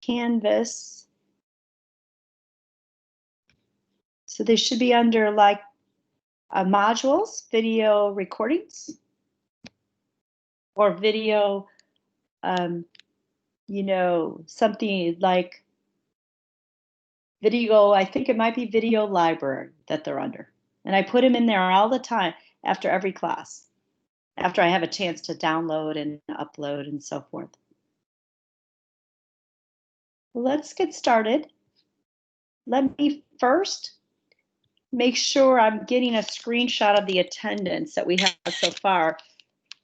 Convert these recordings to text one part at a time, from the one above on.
Canvas. So they should be under like modules, video recordings, or video, you know, something like video. I think it might be video library that they're under. And I put them in there all the time after every class, after I have a chance to download and upload and so forth. Let's get started. Let me first make sure I'm getting a screenshot of the attendance that we have so far.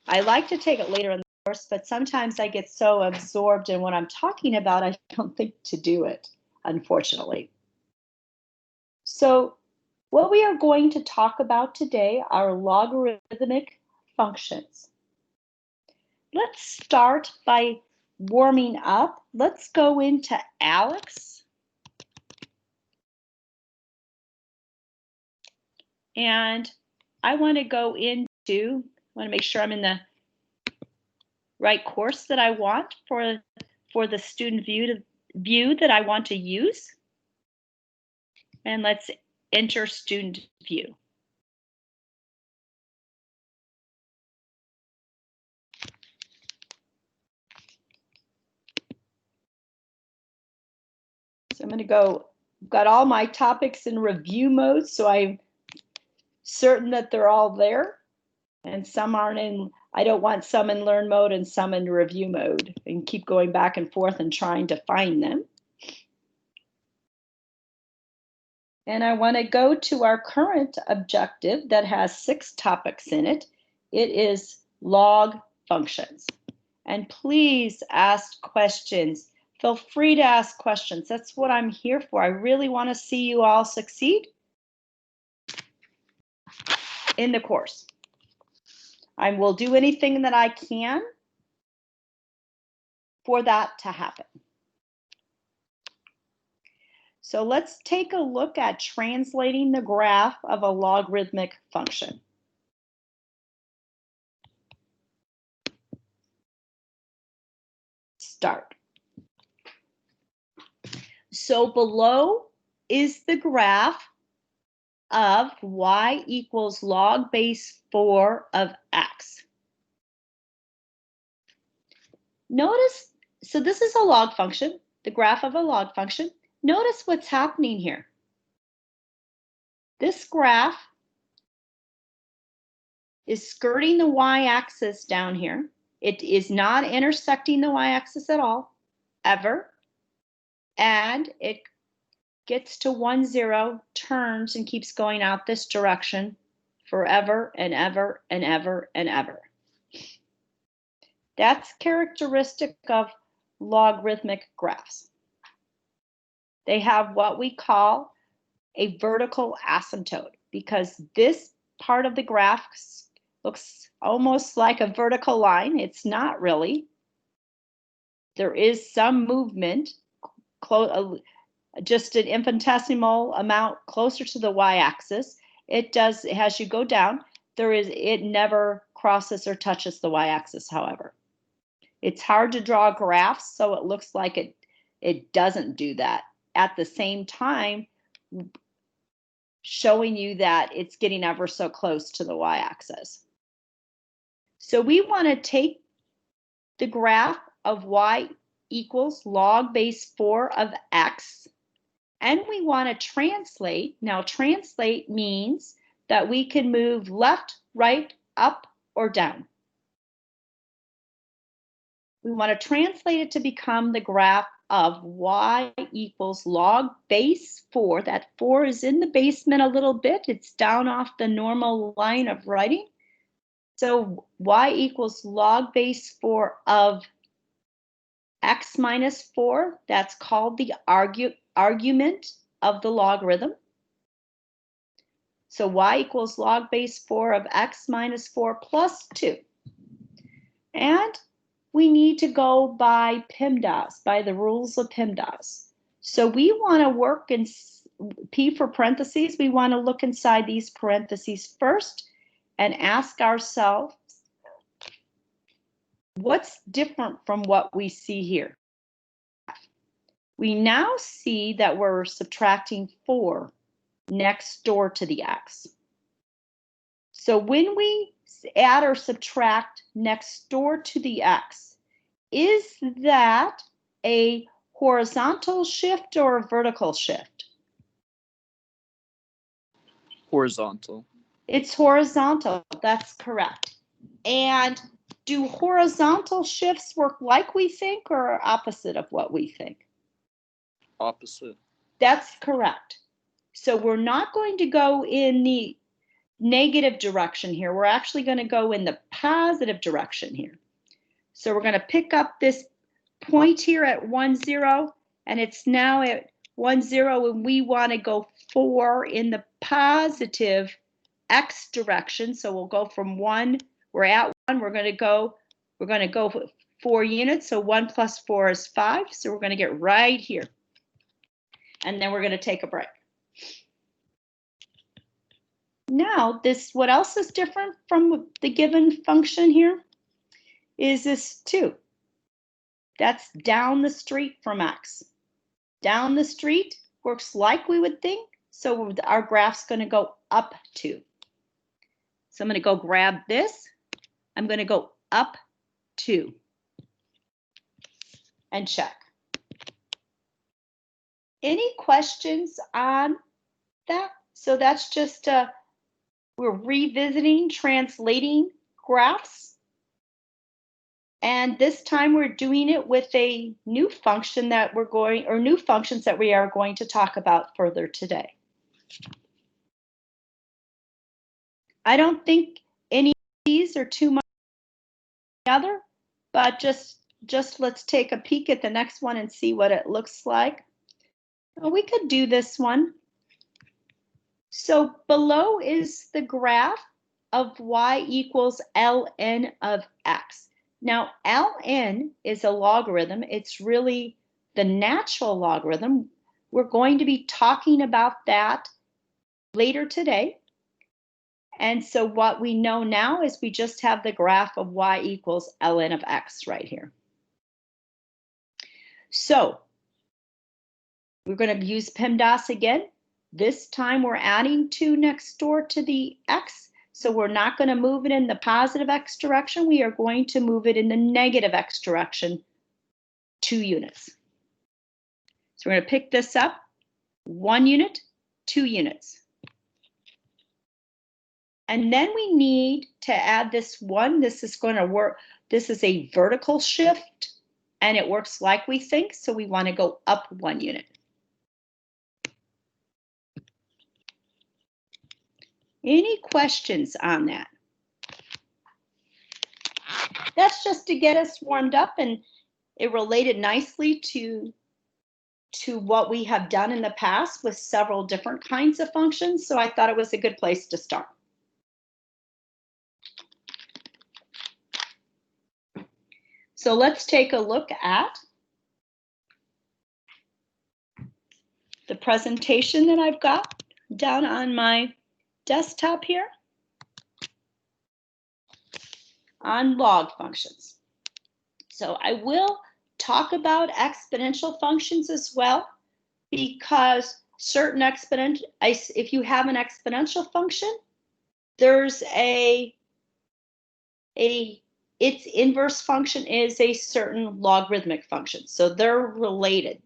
I like to take it later in the course, but sometimes I get so absorbed in what I'm talking about, I don't think to do it, unfortunately. So what we are going to talk about today are logarithmic functions. Let's start by warming up. Let's go into ALEKS. And I want to go into, I want to make sure I'm in the right course that I want for the student view that I want to use. And let's enter student view. So I'm going to go, got all my topics in review mode, so I'm certain that they're all there. And some aren't in, I don't want some in learn mode and some in review mode, and keep going back and forth and trying to find them. And I want to go to our current objective that has 6 topics in it. It is log functions. And please ask questions. Feel free to ask questions. That's what I'm here for. I really want to see you all succeed in the course. I will do anything that I can for that to happen. So let's take a look at translating the graph of a logarithmic function. Start. So below is the graph of y equals log base 4 of x. Notice, so this is a log function, the graph of a log function. Notice what's happening here. This graph is skirting the y-axis down here. It is not intersecting the y-axis at all, ever. And it gets to 1, 0, turns and keeps going out this direction forever and ever and ever and ever. That's characteristic of logarithmic graphs. They have what we call a vertical asymptote, because this part of the graph looks almost like a vertical line. It's not really. There is some movement, just an infinitesimal amount closer to the y-axis. It does, as you go down, it never crosses or touches the y-axis, however. It's hard to draw graphs, so it looks like it doesn't do that. At the same time, showing you that it's getting ever so close to the y-axis. So we want to take the graph of y equals log base 4 of x, and we want to translate. Now, translate means that we can move left, right, up, or down. We want to translate it to become the graph of y equals log base 4. That 4 is in the basement a little bit. It's down off the normal line of writing. So y equals log base 4 of x minus 4. That's called the argument of the logarithm. So y equals log base 4 of x minus 4 plus 2. And we need to go by PEMDAS, by the rules of PEMDAS. So we want to work in P for parentheses. We want to look inside these parentheses first and ask ourselves, what's different from what we see here? we now see that we're subtracting 4 next door to the x. So when we add or subtract next door to the x, is that a horizontal shift or a vertical shift? Horizontal. It's horizontal, that's correct. And do horizontal shifts work like we think or opposite of what we think? Opposite. That's correct. So we're not going to go in the negative direction here. We're actually going to go in the positive direction here. So we're going to pick up this point here at 1, 0, and it's now at 1, 0, and we want to go 4 in the positive x direction. So we'll go from 1, we're at 1, we're going to go 4 units. So 1 plus 4 is 5. So we're going to get right here. And then we're going to take a break. Now, what else is different from the given function here is this 2. That's down the street from x. Down the street works like we would think, so our graph's going to go up 2. So I'm going to go grab this. I'm going to go up 2 and check. Any questions on that? So that's just we're revisiting, translating graphs. And this time we're doing it with a new function that new functions that we are going to talk about further today. I don't think any of these are too much together, but just let's take a peek at the next one and see what it looks like. Well, we could do this one. So below is the graph of y equals ln of x. Now, ln is a logarithm. It's really the natural logarithm. We're going to be talking about that later today. And so what we know now is we just have the graph of y equals ln of x right here. So we're going to use PEMDAS again. This time we're adding 2 next door to the x. So we're not going to move it in the positive x direction. We are going to move it in the negative x direction 2 units. So we're going to pick this up 1 unit, 2 units. And then we need to add this 1. This is going to work. This is a vertical shift and it works like we think. So we want to go up 1 unit. Any questions on that? That's just to get us warmed up, and it related nicely to what we have done in the past with several different kinds of functions. So I thought it was a good place to start. So let's take a look at the presentation that I've got down on my desktop here on log functions. So I will talk about exponential functions as well, because certain exponential, if you have an exponential function, there's its inverse function is a certain logarithmic function. So they're related.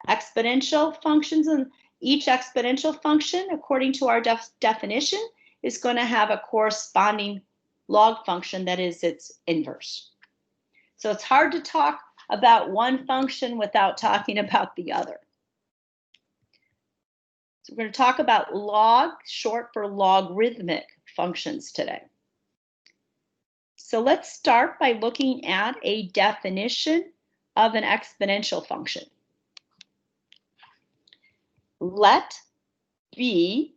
Exponential functions, and each exponential function, according to our definition, is going to have a corresponding log function that is its inverse. So it's hard to talk about one function without talking about the other. So we're going to talk about log, short for logarithmic functions today. So let's start by looking at a definition of an exponential function. Let b,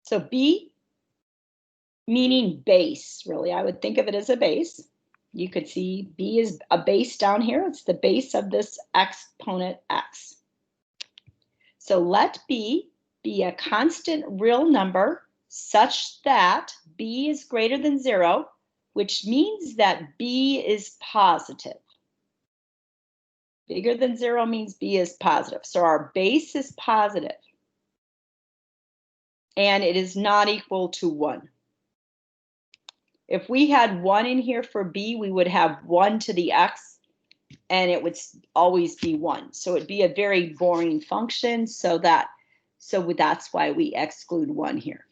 so b meaning base, really, I would think of it as a base. You could see b is a base down here. It's the base of this exponent x. So let b be a constant real number such that b is greater than 0, which means that b is positive. Bigger than 0 means b is positive. So our base is positive, and it is not equal to 1. If we had 1 in here for b, we would have 1 to the x, and it would always be 1. So it'd be a very boring function, so that's why we exclude 1 here.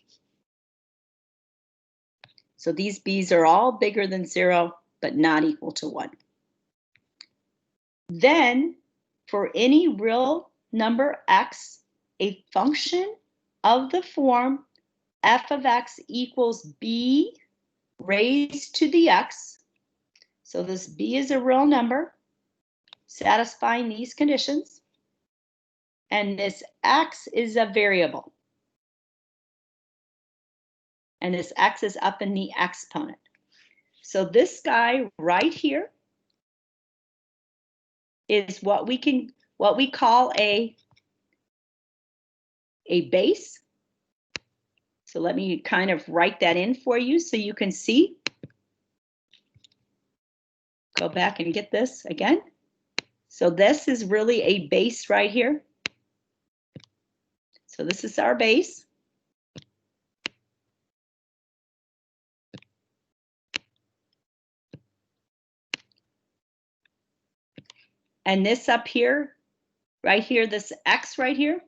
So these b's are all bigger than 0, but not equal to 1. Then, for any real number x, a function of the form f of x equals b raised to the x. So this b is a real number, satisfying these conditions. And this x is a variable. And this x is up in the exponent. So this guy right here is what we call a base. So let me kind of write that in for you so you can see. Go back and get this again. So this is really a base right here. So this is our base. And this up here, right here, this x right here,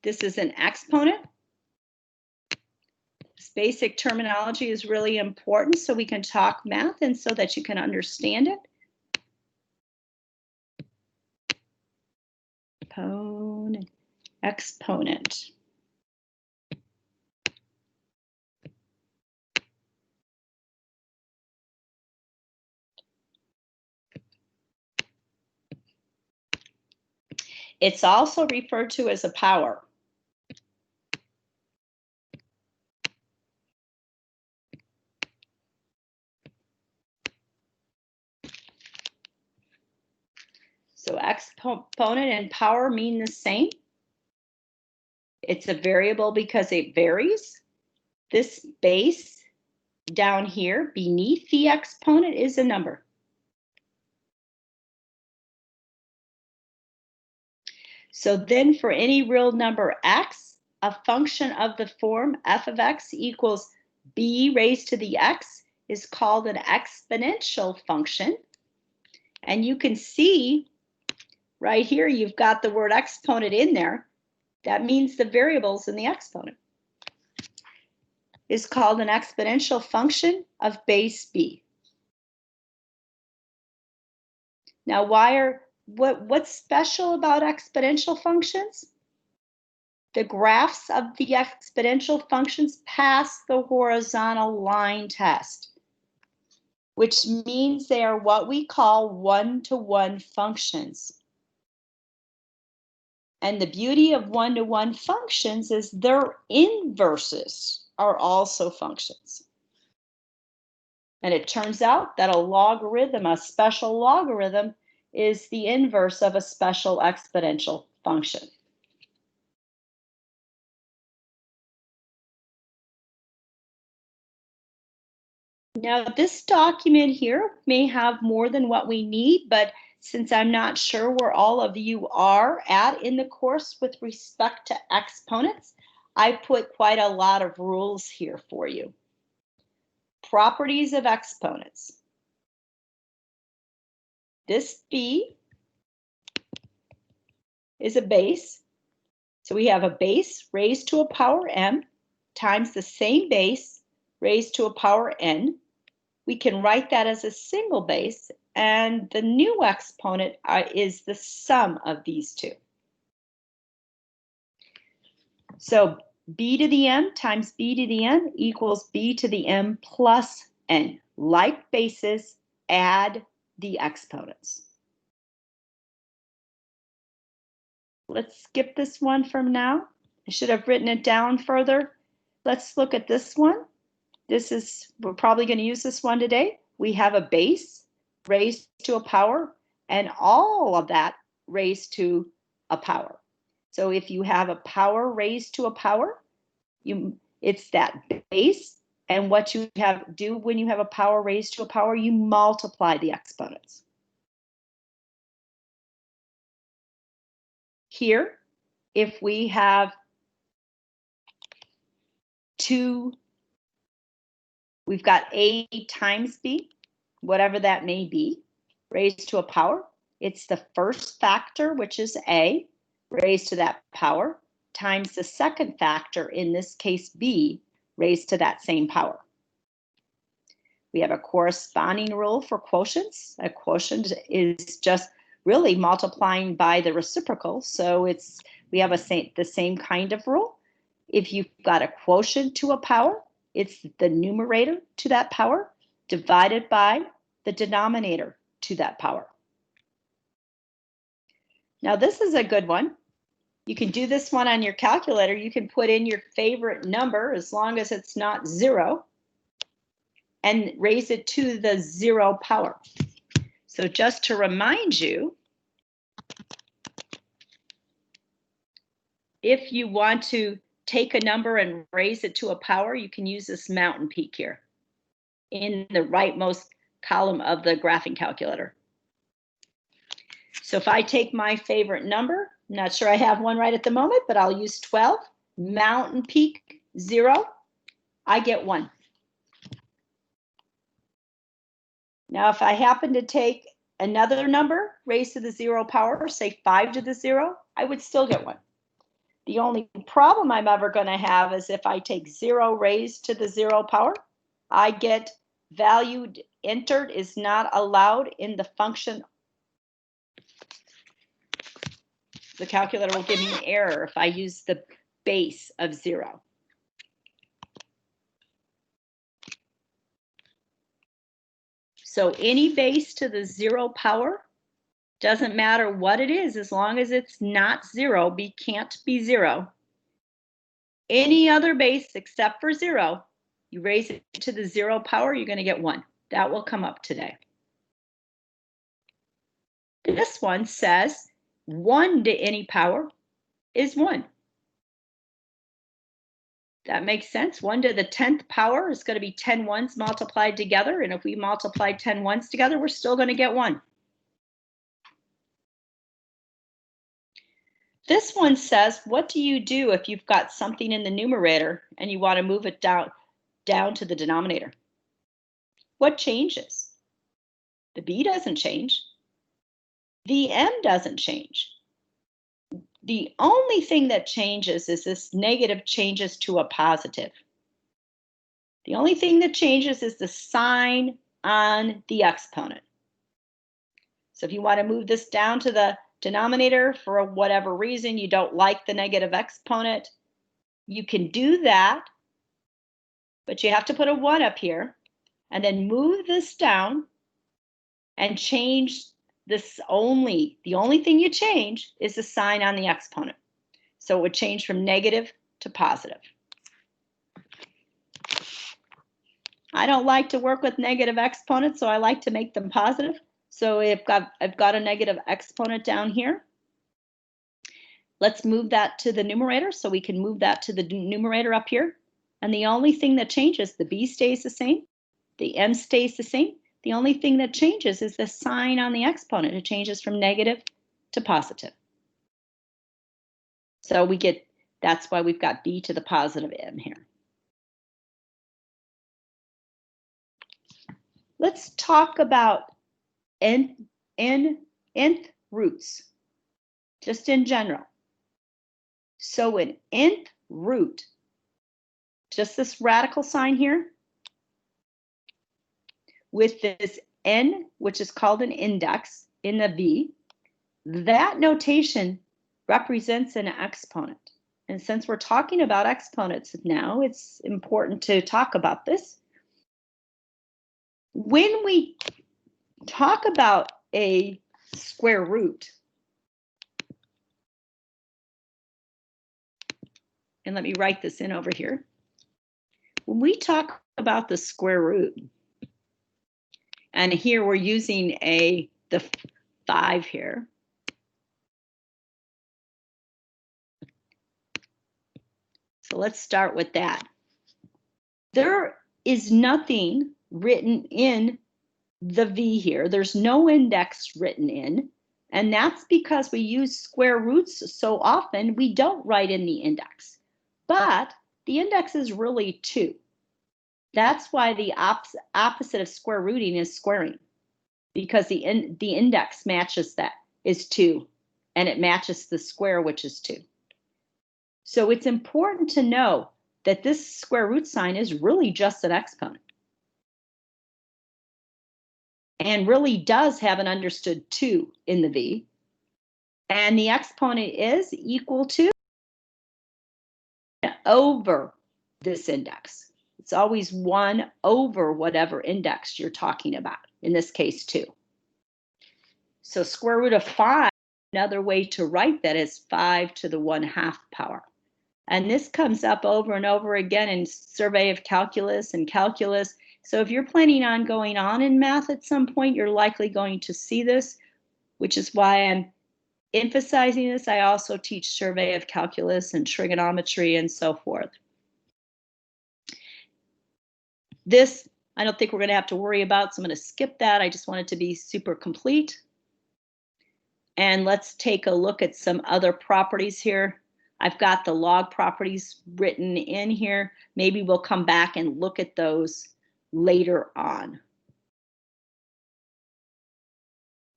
this is an exponent. This basic terminology is really important so we can talk math and so that you can understand it. Exponent. It's also referred to as a power. So exponent and power mean the same. It's a variable because it varies. This base down here beneath the exponent is a number. So then for any real number x, a function of the form f of x equals b raised to the x is called an exponential function. And you can see right here, you've got the word exponent in there. That means the variables in the exponent. Is called an exponential function of base b. Now, what's special about exponential functions? The graphs of the exponential functions pass the horizontal line test, which means they are what we call one-to-one functions. And the beauty of one-to-one functions is their inverses are also functions. And it turns out that a logarithm, a special logarithm, is the inverse of a special exponential function. Now, this document here may have more than what we need, but since I'm not sure where all of you are at in the course with respect to exponents, I put quite a lot of rules here for you. Properties of exponents. This b is a base. So we have a base raised to a power m times the same base raised to a power n. We can write that as a single base, and the new exponent is the sum of these two. So b to the m times b to the n equals b to the m plus n. Like bases, add the exponents. Let's skip this one from now. I should have written it down further. Let's look at this one. We're probably going to use this one today. We have a base raised to a power, and all of that raised to a power. So if you have a power raised to a power, it's that base, and what you do when you have a power raised to a power, you multiply the exponents. Here, if we have we've got A times B, whatever that may be, raised to a power. It's the first factor, which is A, raised to that power, times the second factor, in this case B, raised to that same power. We have a corresponding rule for quotients. A quotient is just really multiplying by the reciprocal, so we have the same kind of rule. If you've got a quotient to a power, it's the numerator to that power divided by the denominator to that power. Now this is a good one. You can do this one on your calculator. You can put in your favorite number as long as it's not 0 and raise it to the 0 power. So just to remind you, if you want to take a number and raise it to a power, you can use this mountain peak here in the rightmost column of the graphing calculator. So if I take my favorite number, I'm not sure I have one right at the moment, but I'll use 12, mountain peak 0, I get 1. Now if I happen to take another number raised to the 0 power, say 5 to the 0, I would still get 1. The only problem I'm ever going to have is if I take 0 raised to the 0 power, I get value entered is not allowed in the function. The calculator will give me an error if I use the base of 0. So any base to the 0 power, doesn't matter what it is, as long as it's not 0, can't be 0. Any other base except for 0, you raise it to the 0 power, you're going to get 1. That will come up today. This one says 1 to any power is 1. That makes sense. 1 to the 10th power is going to be 10 ones multiplied together. And if we multiply 10 ones together, we're still going to get 1. This one says, what do you do if you've got something in the numerator and you want to move it down to the denominator? What changes? The B doesn't change. The M doesn't change. The only thing that changes is this negative changes to a positive. The only thing that changes is the sign on the exponent. So if you want to move this down to the denominator for whatever reason, you don't like the negative exponent, you can do that, but you have to put a 1 up here and then move this down and change this only. The only thing you change is the sign on the exponent. So it would change from negative to positive. I don't like to work with negative exponents, so I like to make them positive. So I've got a negative exponent down here. Let's move that to the numerator, so we can move that to the numerator up here. And the only thing that changes, the B stays the same, the M stays the same. The only thing that changes is the sign on the exponent. It changes from negative to positive. So that's why we've got B to the positive M here. Let's talk about nth roots, just in general. So an nth root, just this radical sign here, with this n, which is called an index in the V, that notation represents an exponent. And since we're talking about exponents now, it's important to talk about this. When we talk about a square root, and let me write this in over here. When we talk about the square root, and here we're using the 5 here. So let's start with that. There is nothing written in the V here. There's no index written in. And that's because we use square roots so often, we don't write in the index. But the index is really 2. That's why the opposite of square rooting is squaring, because the index matches that, is 2, and it matches the square, which is 2. So it's important to know that this square root sign is really just an exponent, and really does have an understood 2 in the V. And the exponent is equal to over this index. It's always 1 over whatever index you're talking about, in this case 2. So square root of 5, another way to write that is 5 to the 1/2 power. And this comes up over and over again in survey of calculus and calculus. So if you're planning on going on in math at some point, you're likely going to see this, which is why I'm emphasizing this. I also teach survey of calculus and trigonometry and so forth. This, I don't think we're going to have to worry about, so I'm going to skip that. I just want it to be super complete. And let's take a look at some other properties here. I've got the log properties written in here. Maybe we'll come back and look at those later on.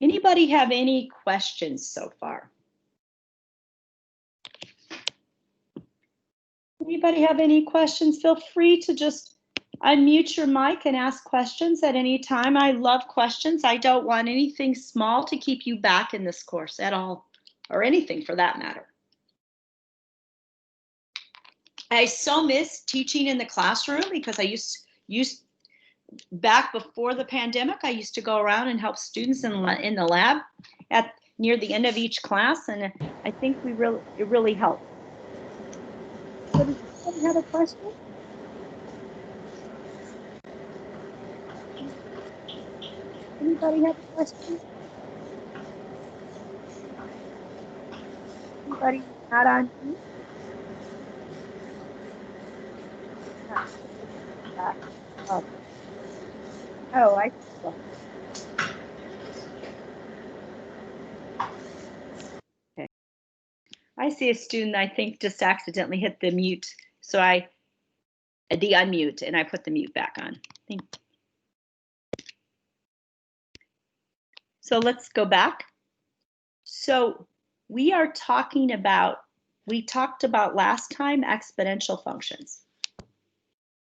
Anybody have any questions so far? Anybody have any questions? Feel free to just unmute your mic and ask questions at any time. I love questions. I don't want anything small to keep you back in this course at all, or anything for that matter. I so miss teaching in the classroom, because I used back before the pandemic, I used to go around and help students in the lab at near the end of each class, and I think it really helped. So does anybody have a question? Anybody have a question? Anybody not on mute? Oh, I see. Okay. I see a student, I think, just accidentally hit the mute. So the unmute, and I put the mute back on. Thank you. So let's go back. So we talked about last time exponential functions.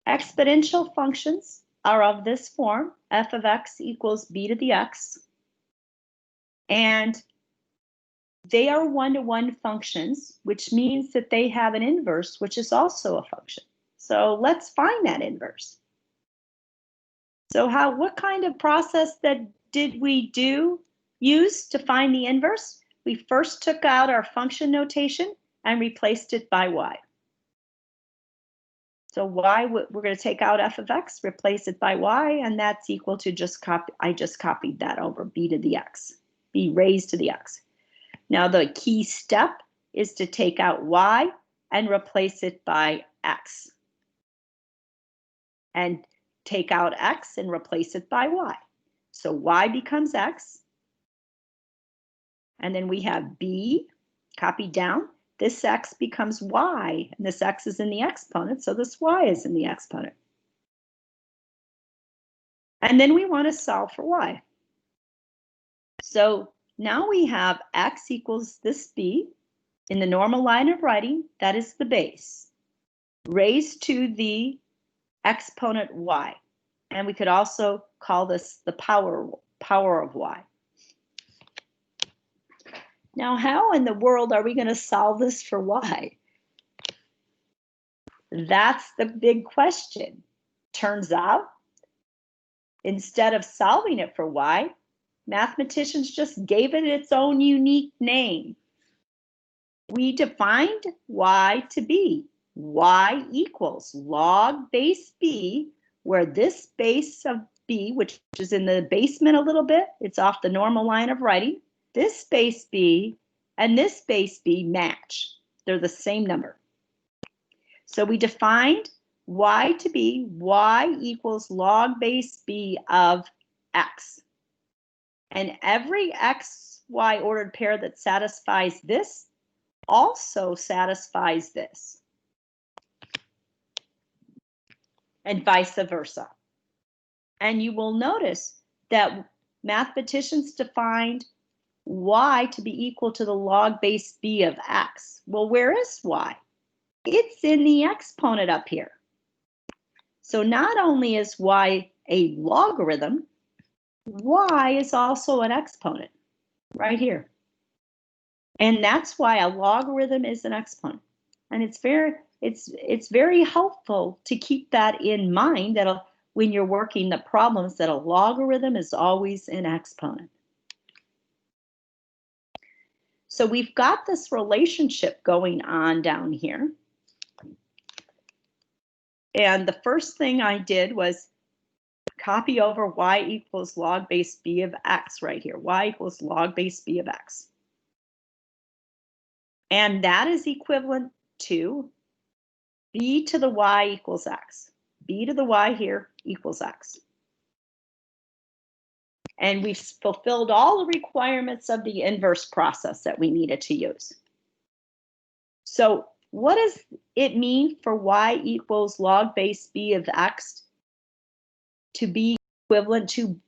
Exponential functions are of this form, f of x equals b to the x. And they are one-to-one functions, which means that they have an inverse, which is also a function. So let's find that inverse. So what kind of process did we use to find the inverse? We first took out our function notation and replaced it by y. So y, we're going to take out f of x, replace it by y, and that's equal to I just copied that over, b to the x, b raised to the x. Now the key step is to take out y and replace it by x. And take out x and replace it by y. So y becomes x. And then we have b copied down. This x becomes y, and this x is in the exponent, so this y is in the exponent. And then we want to solve for y. So now we have x equals this b. In the normal line of writing, that is the base, raised to the exponent y. And we could also call this the power of y. Now, how in the world are we going to solve this for y? That's the big question. Turns out, instead of solving it for y, mathematicians just gave it its own unique name. We defined y to be y equals log base b, where this base of b, which is in the basement a little bit, it's off the normal line of writing, this base b and this base b match. They're the same number. So we defined y to be y equals log base b of x. And every x xy ordered pair that satisfies this also satisfies this, and vice versa. And you will notice that mathematicians defined y to be equal to the log base b of x. Well, where is y? It's in the exponent up here. So not only is y a logarithm, y is also an exponent right here. And that's why a logarithm is an exponent. And it's very helpful to keep that in mind, that when you're working the problems, that a logarithm is always an exponent. So we've got this relationship going on down here. And the first thing I did was copy over y equals log base b of x right here. Y equals log base b of x. And that is equivalent to b to the y equals x. B to the y here equals x. And we've fulfilled all the requirements of the inverse process that we needed to use. So what does it mean for y equals log base b of x to be equivalent to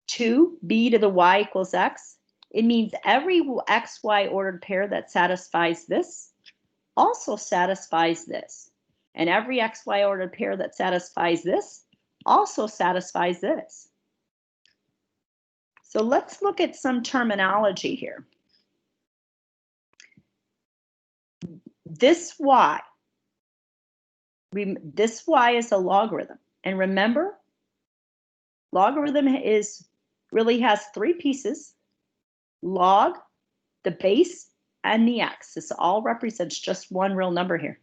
2b to the y equals x? It means every xy ordered pair that satisfies this also satisfies this. And every xy ordered pair that satisfies this also satisfies this. So let's look at some terminology here. This y is a logarithm. And remember, logarithm really has three pieces: log, the base, and the x. This all represents just one real number here.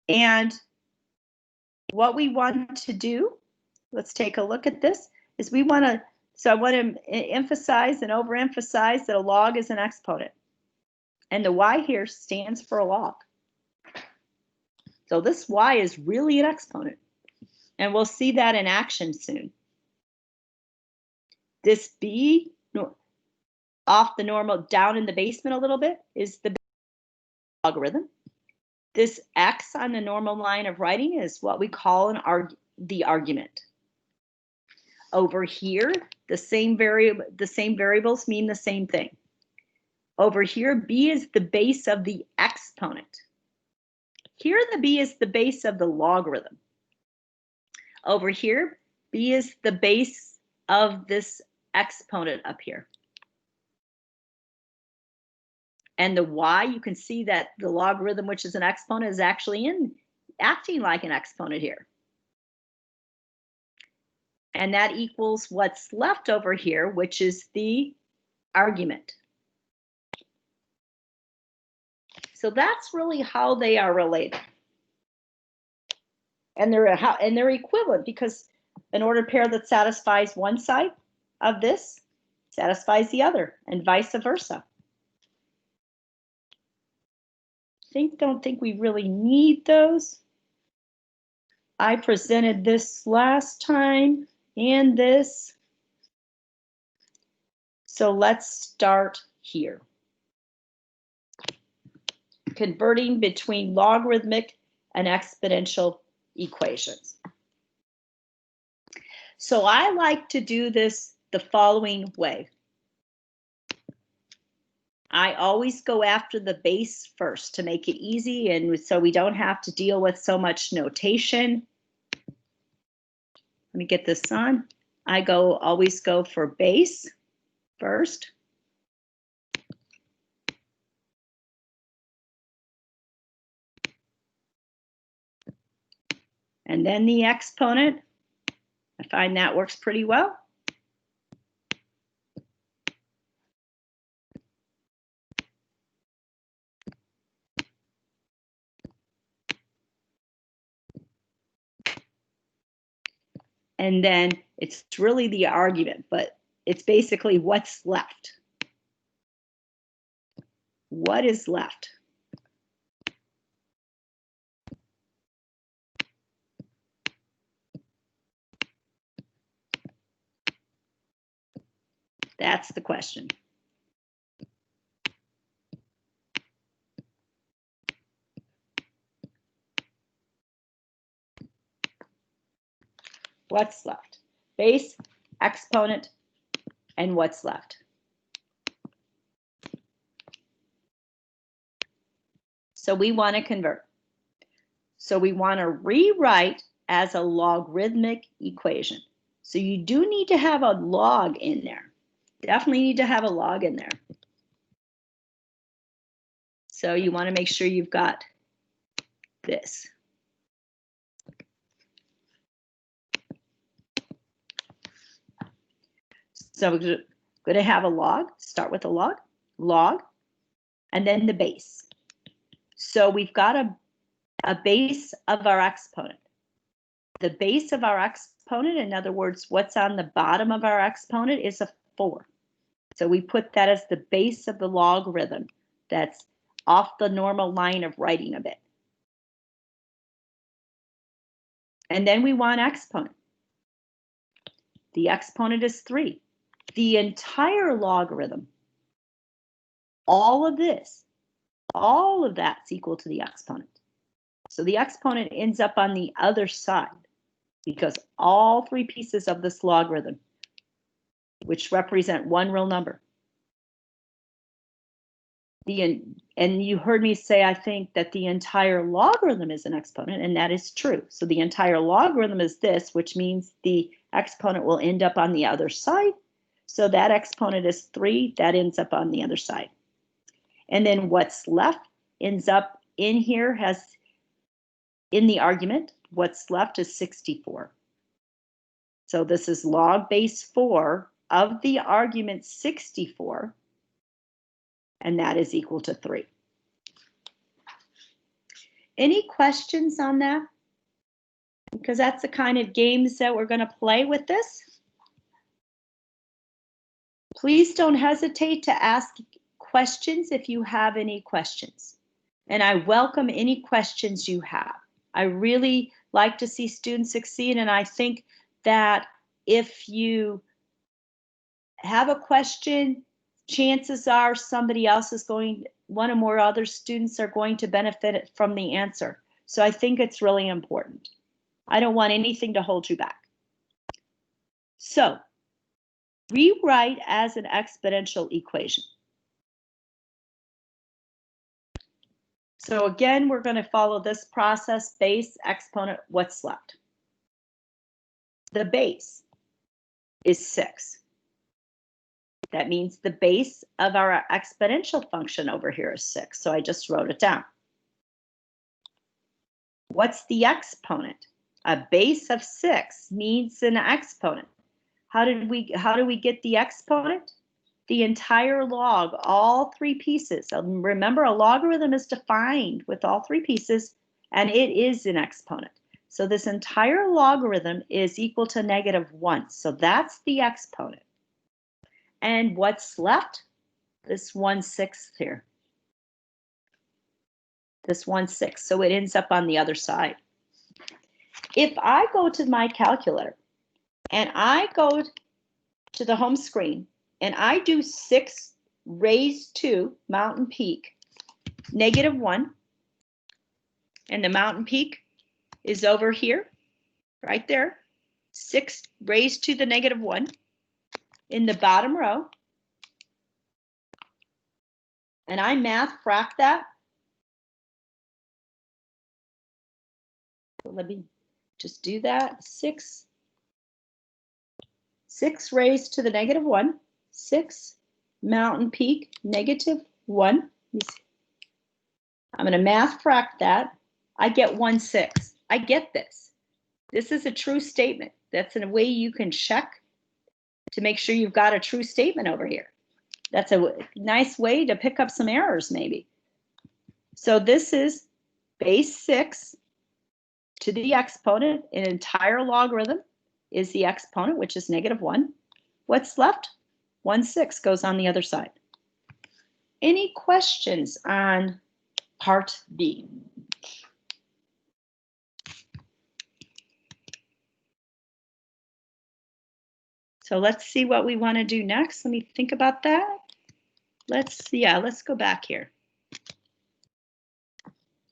And what we want to do, let's take a look at this, is I want to emphasize and overemphasize that a log is an exponent. And the y here stands for a log. So this y is really an exponent. And we'll see that in action soon. This b off the normal down in the basement a little bit is the logarithm. This x on the normal line of writing is what we call the argument. Over here, the same variables mean the same thing. Over here, b is the base of the exponent. Here, the b is the base of the logarithm. Over here, b is the base of this exponent up here. And the y, you can see that the logarithm, which is an exponent, is actually acting like an exponent here. And that equals what's left over here, which is the argument. So that's really how they are related. And they're equivalent, because an ordered pair that satisfies one side of this satisfies the other, and vice versa. Don't think we really need those. I presented this last time and this. So let's start here. Converting between logarithmic and exponential equations. So I like to do this the following way. I always go after the base first to make it easy, and so we don't have to deal with so much notation. Let me get this on. I always go for base first. And then the exponent. I find that works pretty well. And then it's really the argument, but it's basically what's left. What is left? That's the question. What's left? Base, exponent, and what's left? So we want to convert. So we want to rewrite as a logarithmic equation. So you do need to have a log in there. Definitely need to have a log in there. So you want to make sure you've got this. So we're going to have a log, start with a log, and then the base. So we've got a base of our exponent. The base of our exponent, in other words, what's on the bottom of our exponent is a 4. So we put that as the base of the logarithm. That's off the normal line of writing a bit. And then we want exponent. The exponent is 3. The entire logarithm, all of this, all of that's equal to the exponent. So the exponent ends up on the other side because all 3 pieces of this logarithm, which represent one real number. And you heard me say, I think, that the entire logarithm is an exponent, and that is true. So the entire logarithm is this, which means the exponent will end up on the other side. So that exponent is 3, that ends up on the other side. And then what's left ends up in here, has in the argument, what's left is 64. So this is log base 4 of the argument 64, and that is equal to 3. Any questions on that? Because that's the kind of games that we're going to play with this. Please don't hesitate to ask questions if you have any questions. And I welcome any questions you have. I really like to see students succeed, and I think that if you have a question, chances are somebody else is one or more other students are going to benefit from the answer. So I think it's really important. I don't want anything to hold you back. So rewrite as an exponential equation. So again, we're going to follow this process: base, exponent, what's left. The base is 6. That means the base of our exponential function over here is 6. So I just wrote it down. What's the exponent? A base of 6 needs an exponent. How do we get the exponent? The entire log, all 3 pieces. Remember, a logarithm is defined with all 3 pieces, and it is an exponent. So this entire logarithm is equal to -1. So that's the exponent. And what's left? This 1/6 here. This 1/6. So it ends up on the other side. If I go to my calculator and I go to the home screen and I do 6 raised to Mountain Peak -1, and the Mountain Peak is over here, right there, 6 raised to the -1 in the bottom row, and I math frac that. So let me just do that. 6 raised to the -1, 6 Mountain Peak -1. I'm going to math frac that. I get 1/6. I get this. This is a true statement. That's a way you can check to make sure you've got a true statement over here. That's a nice way to pick up some errors, maybe. So this is base 6 to the exponent. An entire logarithm is the exponent, which is -1. What's left? 1/6 goes on the other side. Any questions on part B? So let's see what we want to do next. Let me think about that. Let's go back here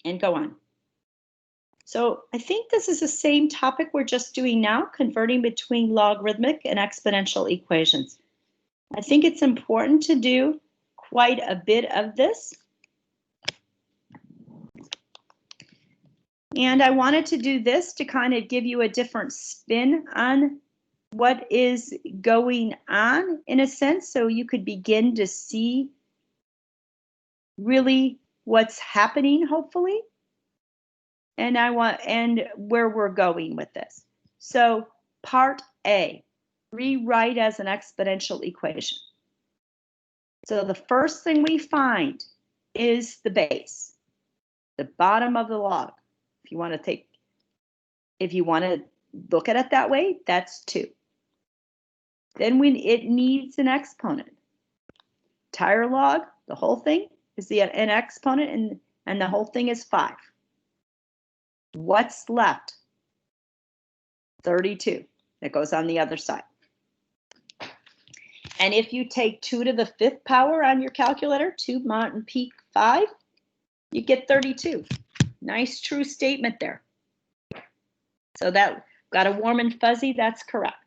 and go on. So I think this is the same topic we're just doing now, converting between logarithmic and exponential equations. I think it's important to do quite a bit of this. And I wanted to do this to kind of give you a different spin on what is going on, in a sense, so you could begin to see really what's happening, hopefully. And where we're going with this. So part A, rewrite as an exponential equation. So the first thing we find is the base, the bottom of the log. If you want to look at it that way, that's 2. Then it needs an exponent. Entire log, the whole thing is an exponent, and the whole thing is 5. What's left? 32. That goes on the other side. And if you take 2 to the 5th power on your calculator, 2 Mountain Peak 5, you get 32. Nice true statement there. So that got a warm and fuzzy, that's correct.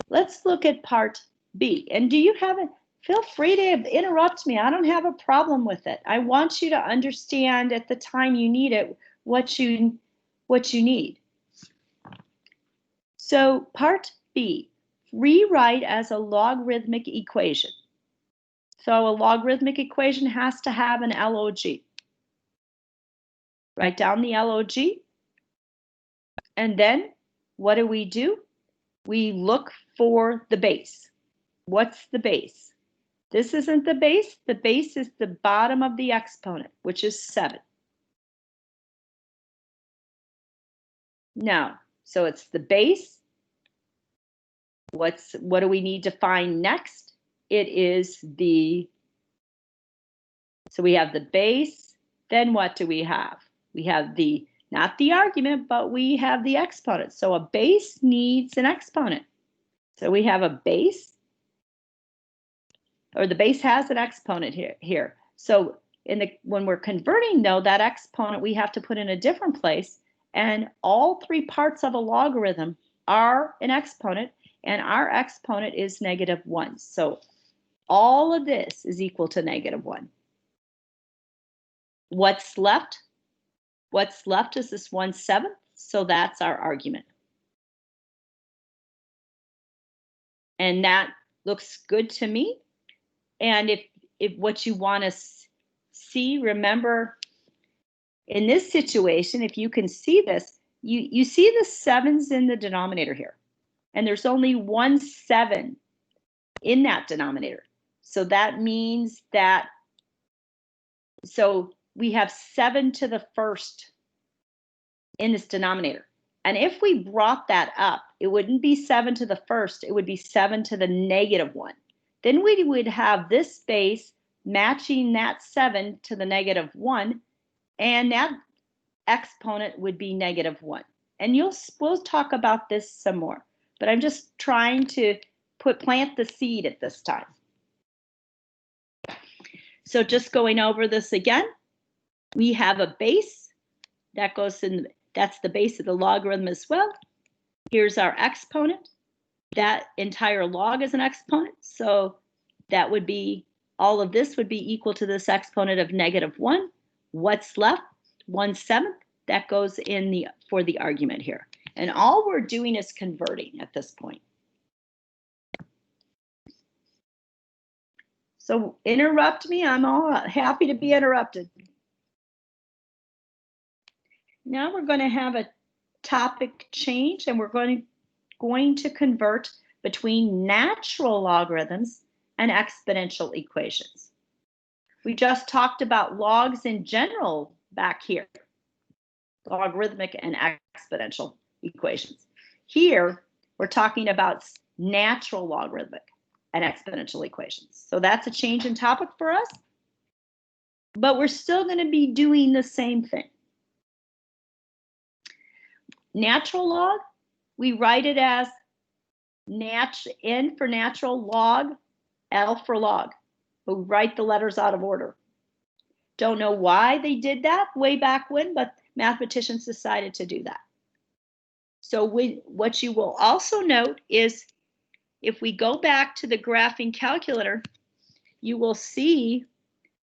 Let's look at part B. And do you have it? Feel free to interrupt me. I don't have a problem with it. I want you to understand at the time you need it what you need. So part B, rewrite as a logarithmic equation. So a logarithmic equation has to have an log. Write down the log. And then what do? We look for the base. What's the base? This isn't the base. The base is the bottom of the exponent, which is 7. Now, so it's the base. What do we need to find next? It is so we have the base, then what do we have? We have not the argument, but we have the exponent. So a base needs an exponent. So we have a base, or the base has an exponent here. So when we're converting, though, that exponent we have to put in a different place, and all 3 parts of a logarithm are an exponent, and our exponent is -1. So all of this is equal to -1. What's left? What's left is this 1/7, so that's our argument. And that looks good to me. And if what you want to see, remember, in this situation, if you can see this, you see the 7s in the denominator here. And there's only 1 7 in that denominator. So that means that, so we have 7 to the 1st in this denominator. And if we brought that up, it wouldn't be 7 to the 1st, it would be 7 to the -1. Then we would have this base matching that 7 to the -1, and that exponent would be -1. And we'll talk about this some more, but I'm just trying to plant the seed at this time. So just going over this again, we have a base that goes in, that's the base of the logarithm as well. Here's our exponent. That entire log is an exponent, so that would be, all of this would be equal to this exponent of -1. What's left? 1/7. That goes in for the argument here. And all we're doing is converting at this point. So interrupt me, I'm all happy to be interrupted. Now we're going to have a topic change, and we're going to convert between natural logarithms and exponential equations. We just talked about logs in general back here, logarithmic and exponential equations. Here, we're talking about natural logarithmic and exponential equations. So that's a change in topic for us, but we're still going to be doing the same thing. Natural log, we write it as N for natural, log, L for log. We'll write the letters out of order. Don't know why they did that way back when, but mathematicians decided to do that. So what you will also note is if we go back to the graphing calculator, you will see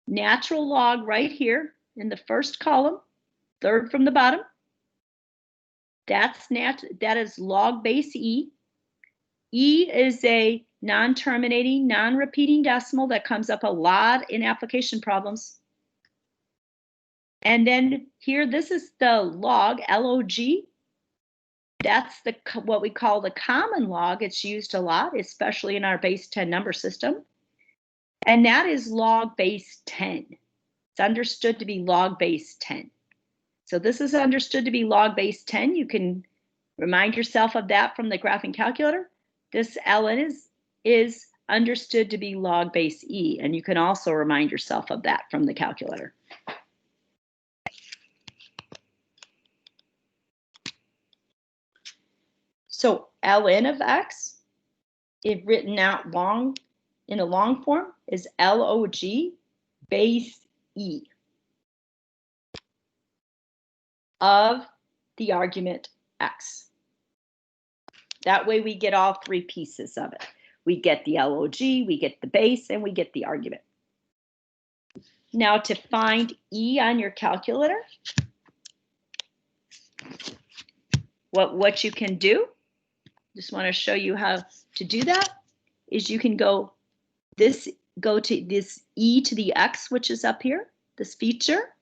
natural log right here in the first column, third from the bottom. That is log base E. E is a non-terminating, non-repeating decimal that comes up a lot in application problems. And then here, this is the log, log. That's what we call the common log. It's used a lot, especially in our base 10 number system. And that is log base 10. It's understood to be log base 10. So this is understood to be log base 10. You can remind yourself of that from the graphing calculator. This ln is understood to be log base E, and you can also remind yourself of that from the calculator. So ln of x, if written out in a long form, is log base E of the argument x. That way we get all three pieces of it. We get the log, we get the base, and we get the argument. Now to find E on your calculator, what you can do, just want to show you how to do that, is you can go to this E to the x, which is up here, this feature.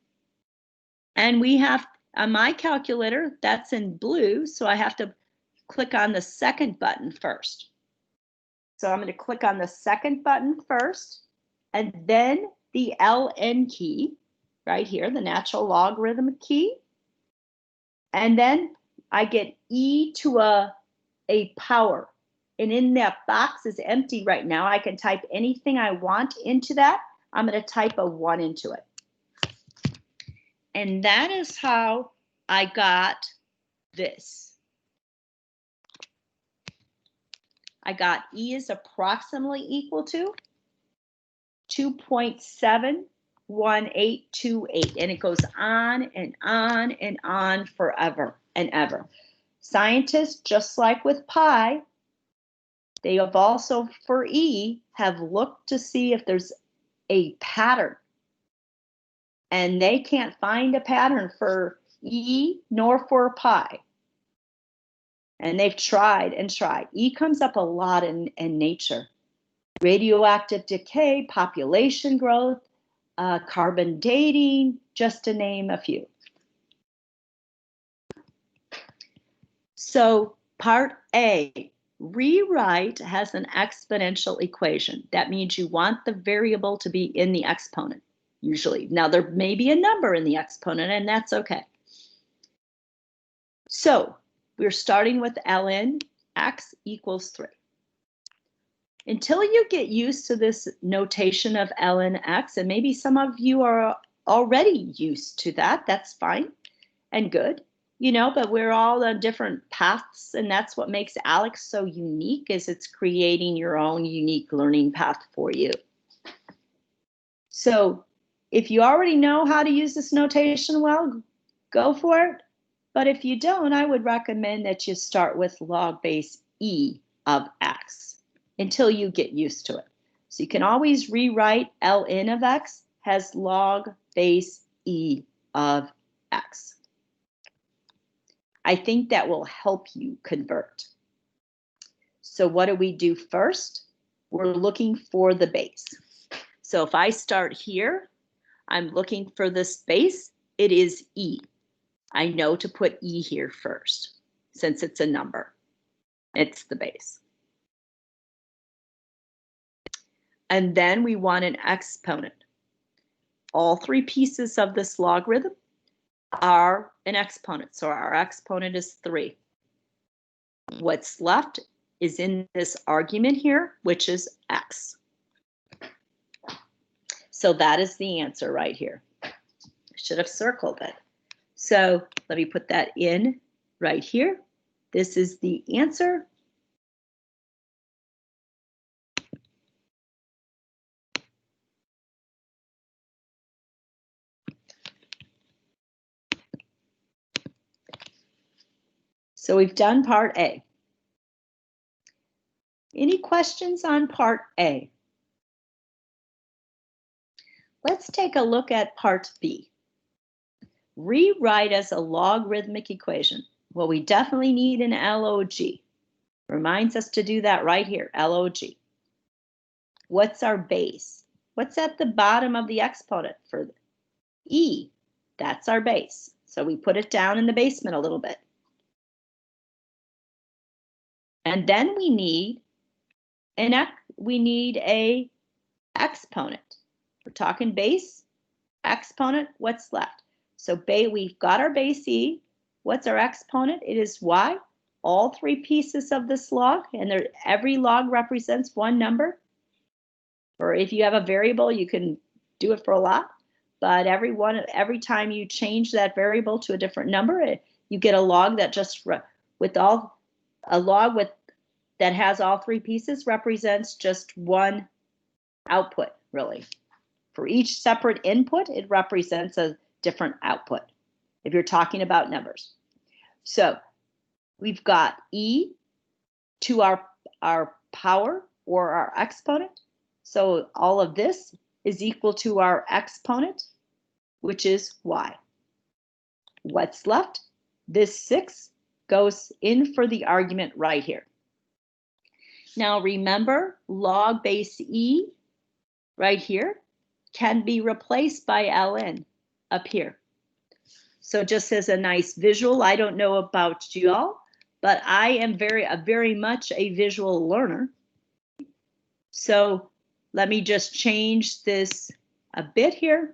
And we have, on my calculator, that's in blue, so I have to click on the second button first. So I'm going to click on the second button first, and then the ln key, right here, the natural logarithm key. And then I get E to a power. And in that box is empty right now. I can type anything I want into that. I'm going to type a 1 into it. And that is how I got this. I got E is approximately equal to 2.71828. And it goes on and on and on forever and ever. Scientists, just like with pi, they have also, for E, have looked to see if there's a pattern. And they can't find a pattern for E nor for pi. And they've tried and tried. E comes up a lot in nature. Radioactive decay, population growth, carbon dating, just to name a few. So part A, rewrite has an exponential equation. That means you want the variable to be in the exponent, usually. Now there may be a number in the exponent, and that's okay. So we're starting with ln x equals 3. Until you get used to this notation of ln x, and maybe some of you are already used to that, that's fine and good, you know, but we're all on different paths, and that's what makes ALEKS so unique, is it's creating your own unique learning path for you. So if you already know how to use this notation well, go for it. But if you don't, I would recommend that you start with log base E of x until you get used to it. So you can always rewrite ln of x as log base E of x. I think that will help you convert. So what do we do first? We're looking for the base. So if I start here, I'm looking for this base. It is E. I know to put E here first, since it's a number. It's the base. And then we want an exponent. All three pieces of this logarithm are an exponent. So our exponent is 3. What's left is in this argument here, which is x. So that is the answer right here. I should have circled it. So let me put that in right here. This is the answer. So we've done part A. Any questions on part A? Let's take a look at part B. Rewrite as a logarithmic equation. Well, we definitely need an log. Reminds us to do that right here, log. What's our base? What's at the bottom of the exponent for e? That's our base. So we put it down in the basement a little bit. And then we need a exponent. We're talking base, exponent, what's left? So we've got our base e. What's our exponent? It is y. All three pieces of this log, and every log represents one number. Or if you have a variable, you can do it for a lot. But every time you change that variable to a different number, you get a log that that has all three pieces represents just one output, really. For each separate input, it represents a different output if you're talking about numbers. So we've got e to our power or our exponent. So all of this is equal to our exponent, which is y. What's left? This 6 goes in for the argument right here. Now remember, log base e right here can be replaced by ln up here. So just as a nice visual, I don't know about you all, but I am very much a visual learner. So let me just change this a bit here.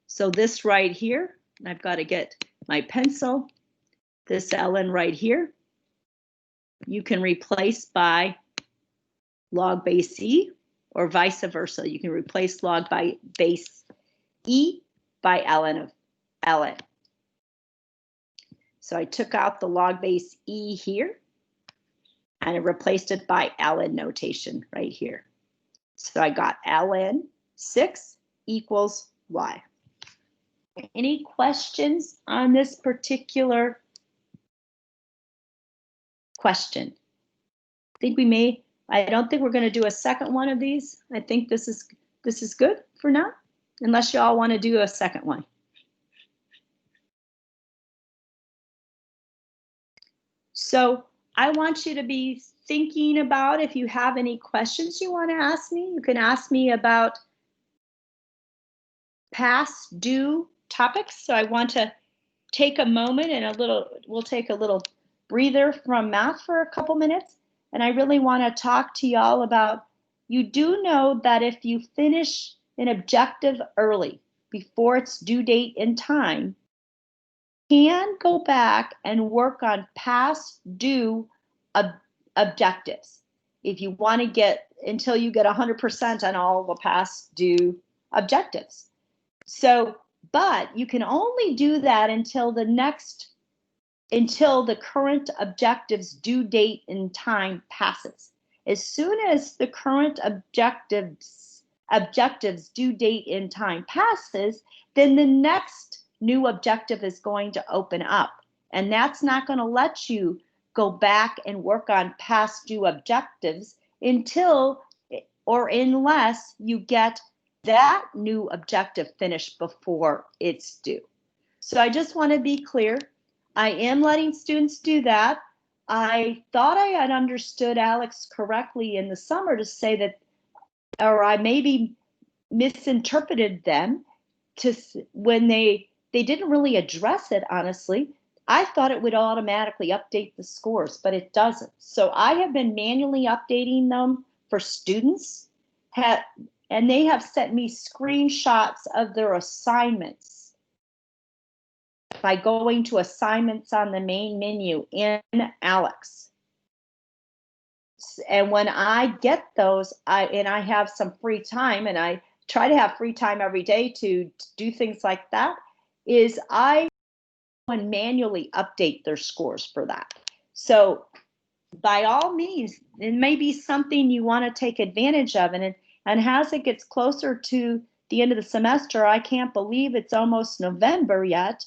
So this right here, I've got to get my pencil, this ln right here, you can replace by log base e, or vice versa. You can replace log by base e by ln of ln. So I took out the log base e here, and I replaced it by ln notation right here. So I got ln 6 equals y. Any questions on this particular question? I don't think we're going to do a second one of these. I think this is good for now, unless y'all want to do a second one. So I want you to be thinking about, if you have any questions you want to ask me, you can ask me about past due topics. So I want to take a moment and we'll take a little breather from math for a couple minutes. And I really want to talk to y'all about, you do know that if you finish an objective early, before its due date in time, you can go back and work on past due objectives. If you want to get until you get 100% on all the past due objectives. So, but you can only do that until the current objective's due date in time passes. As soon as the current objective's due date in time passes, then the next new objective is going to open up. And that's not going to let you go back and work on past due objectives until or unless you get that new objective finished before it's due. So I just want to be clear. I am letting students do that. I thought I had understood Alex correctly in the summer to say that, or I maybe misinterpreted them to when they didn't really address it, honestly. I thought it would automatically update the scores, but it doesn't. So I have been manually updating them for students, and they have sent me screenshots of their assignments by going to assignments on the main menu in Alex. And when I get those, I have some free time, and I try to have free time every day to do things like that, is I manually update their scores for that. So by all means, it may be something you want to take advantage of. And as it gets closer to the end of the semester, I can't believe it's almost November yet.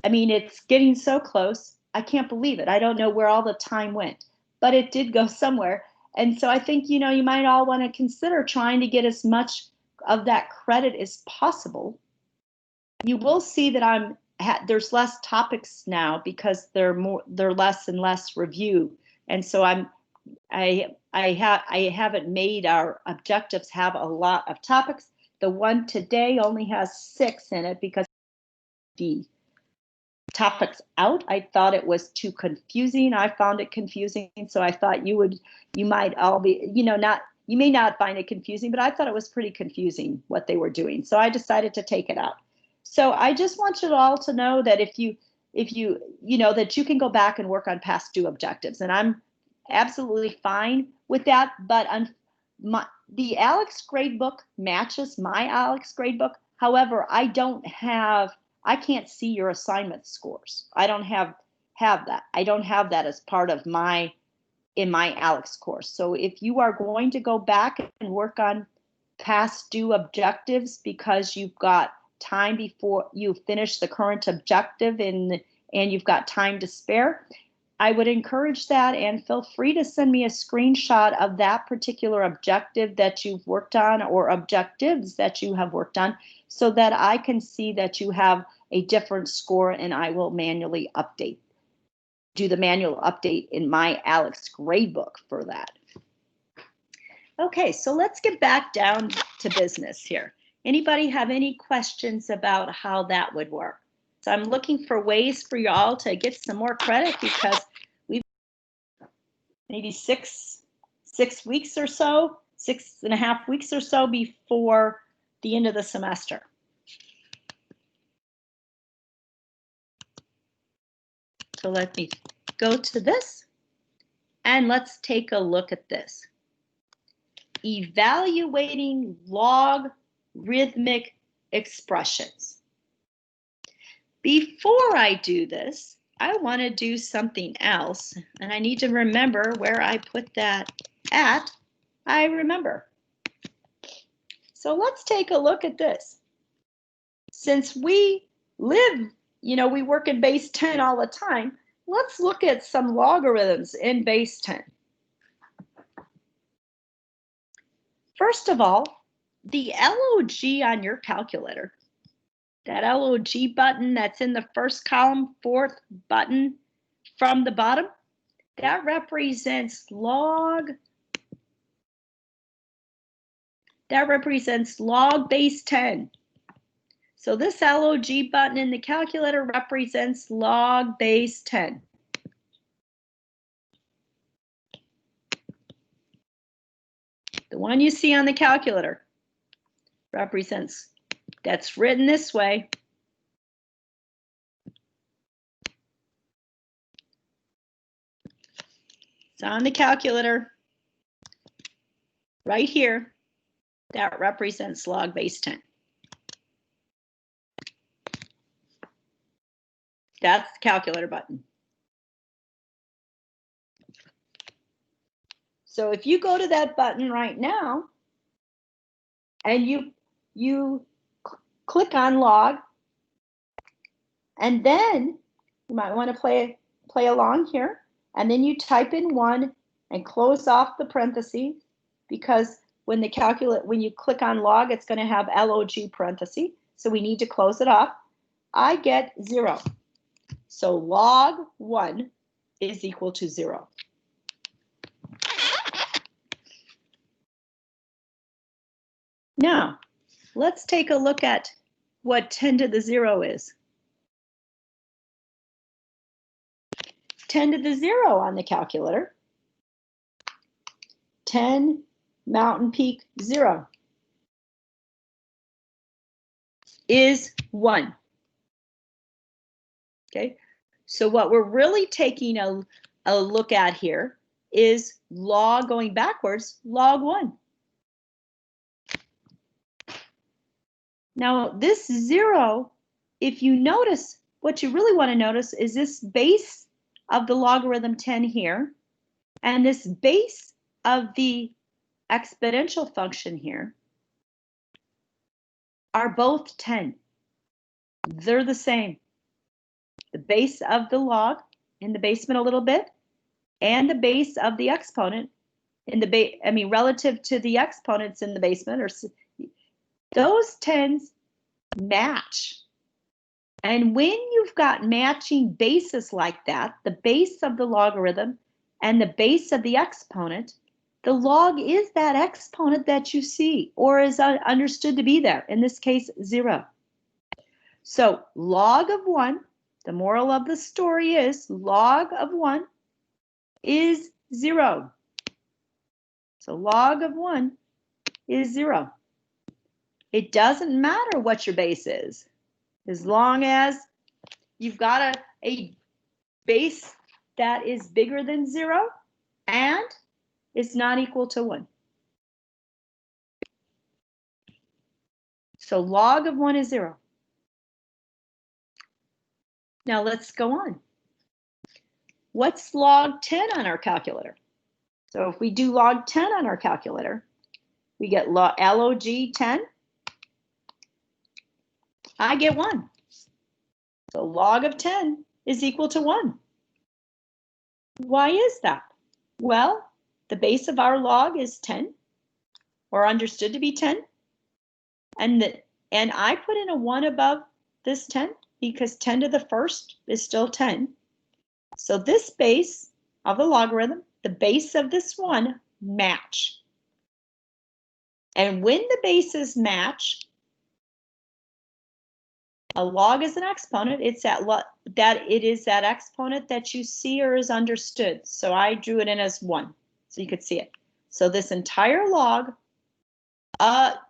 I mean, it's getting so close. I can't believe it. I don't know where all the time went, but it did go somewhere. And so I think, you know, you might all want to consider trying to get as much of that credit as possible. You will see that there's less topics now because they're less and less review. And so I haven't made our objectives have a lot of topics. The one today only has 6 in it because the topics out. I thought it was too confusing. I found it confusing. So I thought you might all be, you may not find it confusing, but I thought it was pretty confusing what they were doing. So I decided to take it out. So I just want you all to know that if you that you can go back and work on past due objectives, and I'm absolutely fine with that. But the ALEKS gradebook matches my ALEKS gradebook. However, I can't see your assignment scores. I don't have that. I don't have that as part of my ALEKS course. So if you are going to go back and work on past due objectives because you've got time before you finish the current objective and you've got time to spare, I would encourage that, and feel free to send me a screenshot of that particular objective that you've worked on or objectives that you have worked on so that I can see that you have a different score, and I will manually do the manual update in my ALEKS gradebook for that. Okay, so let's get back down to business here. Anybody have any questions about how that would work? So I'm looking for ways for y'all to get some more credit because we've maybe 6 weeks or so, 6.5 weeks or so before the end of the semester. So let me go to this and let's take a look at this. Evaluating logarithmic expressions. Before I do this, I want to do something else, and I need to remember where I put that at. I remember. So let's take a look at this. Since we live, we work in base 10 all the time, let's look at some logarithms in base 10. First of all, the LOG on your calculator, that LOG button that's in the first column, 4th button from the bottom, that represents log base 10. So this LOG button in the calculator represents log base 10. The one you see on the calculator represents, that's written this way. It's on the calculator right here. That represents log base 10. That's the calculator button. So if you go to that button right now and you click on log, and then you might want to play along here, and then you type in 1 and close off the parentheses, because when you click on log, it's going to have log parentheses, so we need to close it off. I get 0. So log 1 is equal to 0. Now, let's take a look at what 10 to the 0 is. 10 to the 0 on the calculator. 10 Mountain Peak 0 is 1. Okay, so what we're really taking a look at here is log going backwards, log 1. Now this 0, if you notice, what you really want to notice is this base of the logarithm 10 here, and this base of the exponential function here are both 10. They're the same. the base of the log in the basement a little bit, and the base of the exponent in the relative to the exponents in the basement, or those tens match. And when you've got matching bases like that, the base of the logarithm and the base of the exponent, the log is that exponent that you see or is understood to be there, in this case 0. So log of 1, the moral of the story is log of 1 is 0. So log of 1 is 0. It doesn't matter what your base is, as long as you've got a base that is bigger than 0 and it's not equal to 1. So log of 1 is 0. Now let's go on. What's log 10 on our calculator? So if we do log 10 on our calculator, we get log 10. I get 1. So log of 10 is equal to 1. Why is that? Well, the base of our log is 10, or understood to be 10. And I put in a 1 above this 10 because 10 to the first is still 10. So this base of the logarithm, the base of this 1, match. And when the bases match, a log is an exponent. It's it is that exponent that you see or is understood. So I drew it in as 1, so you could see it. So this entire log,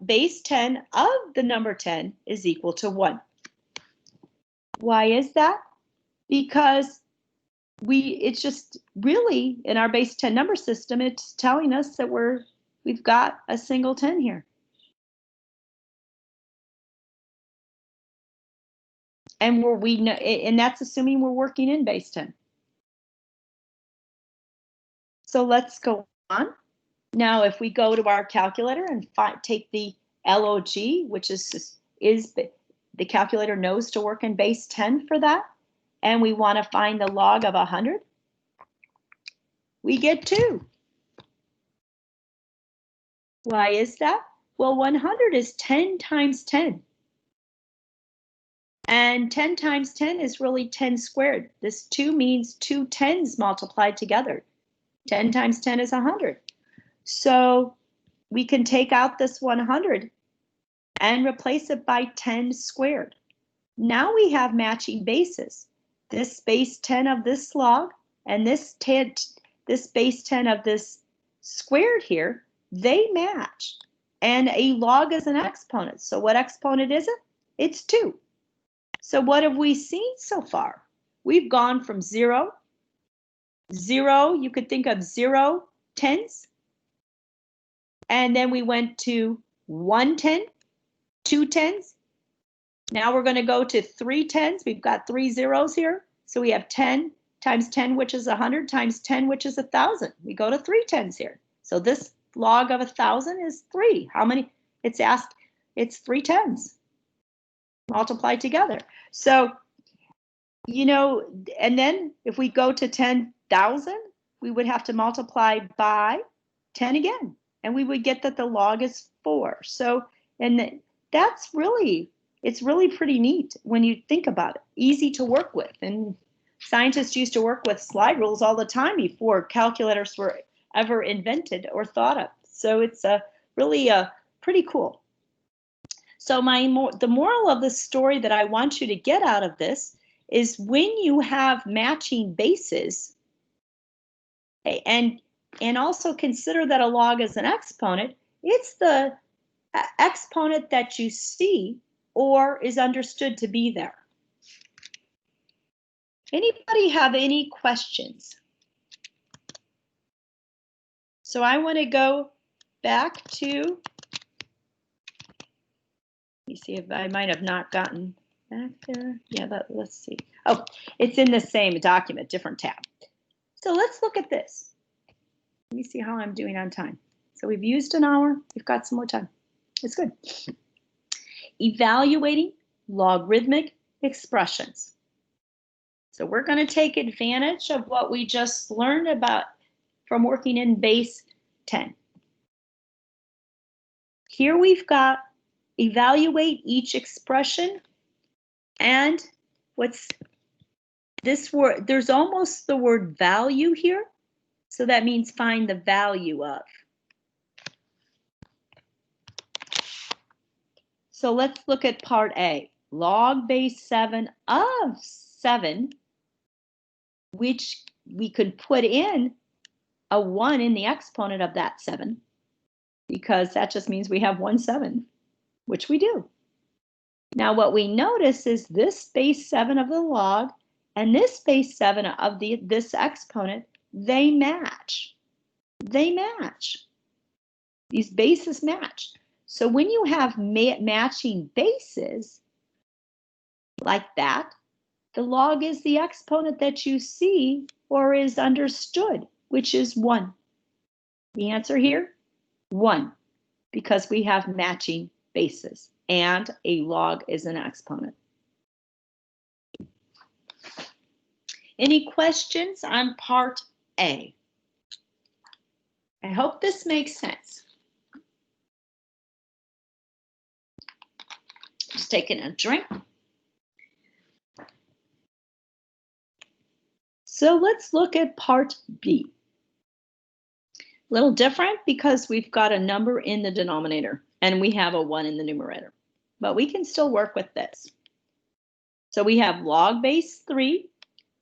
base 10 of the number 10 is equal to 1. Why is that? Because it's just really in our base 10 number system, it's telling us that we've got a single 10 here. And and that's assuming we're working in base 10. So let's go on. Now, if we go to our calculator and take the log, which is the calculator knows to work in base 10 for that, and we want to find the log of 100, we get 2. Why is that? Well, 100 is 10 times 10. And 10 times 10 is really 10 squared. This 2 means 2 tens multiplied together. 10 times 10 is 100. So we can take out this 100 and replace it by 10 squared. Now we have matching bases. This base 10 of this log and this base 10 of this squared here, they match. And a log is an exponent. So what exponent is it? It's 2. So what have we seen so far? We've gone from 0, you could think of 0 tens. And then we went to 1 10, 2 tens. Now we're going to go to 3 tens. We've got 3 zeros here. So we have 10 times 10, which is 100, times 10, which is 1,000. We go to 3 tens here. So this log of 1,000 is 3. How many? It's asked, it's 3 tens multiplied together. So, and then if we go to 10,000, we would have to multiply by 10 again. And we would get that the log is 4. So, and it's really pretty neat when you think about it. Easy to work with. And scientists used to work with slide rules all the time before calculators were ever invented or thought of. So it's really pretty cool. So the moral of the story that I want you to get out of this is when you have matching bases, and also consider that a log is an exponent, it's the exponent that you see or is understood to be there. Anybody have any questions? So I want to go back to, let me see if I might have not gotten back there. Yeah, let's see. Oh, it's in the same document, different tab. So let's look at this. Let me see how I'm doing on time. So we've used an hour. We've got some more time. It's good. Evaluating logarithmic expressions. So we're going to take advantage of what we just learned about from working in base 10. Here we've got evaluate each expression, and what's this word? There's almost the word value here. So that means find the value of. So let's look at part A. Log base 7 of 7, which we could put in a 1 in the exponent of that 7, because that just means we have 1 7, which we do. Now what we notice is this base 7 of the log and this base 7 of this exponent, they match. They match. These bases match. So when you have matching bases like that, the log is the exponent that you see or is understood, which is 1. The answer here, 1, because we have matching bases and a log is an exponent. Any questions on part A? I hope this makes sense. Just taking a drink. So let's look at part B. A little different because we've got a number in the denominator and we have a 1 in the numerator, but we can still work with this. So we have log base 3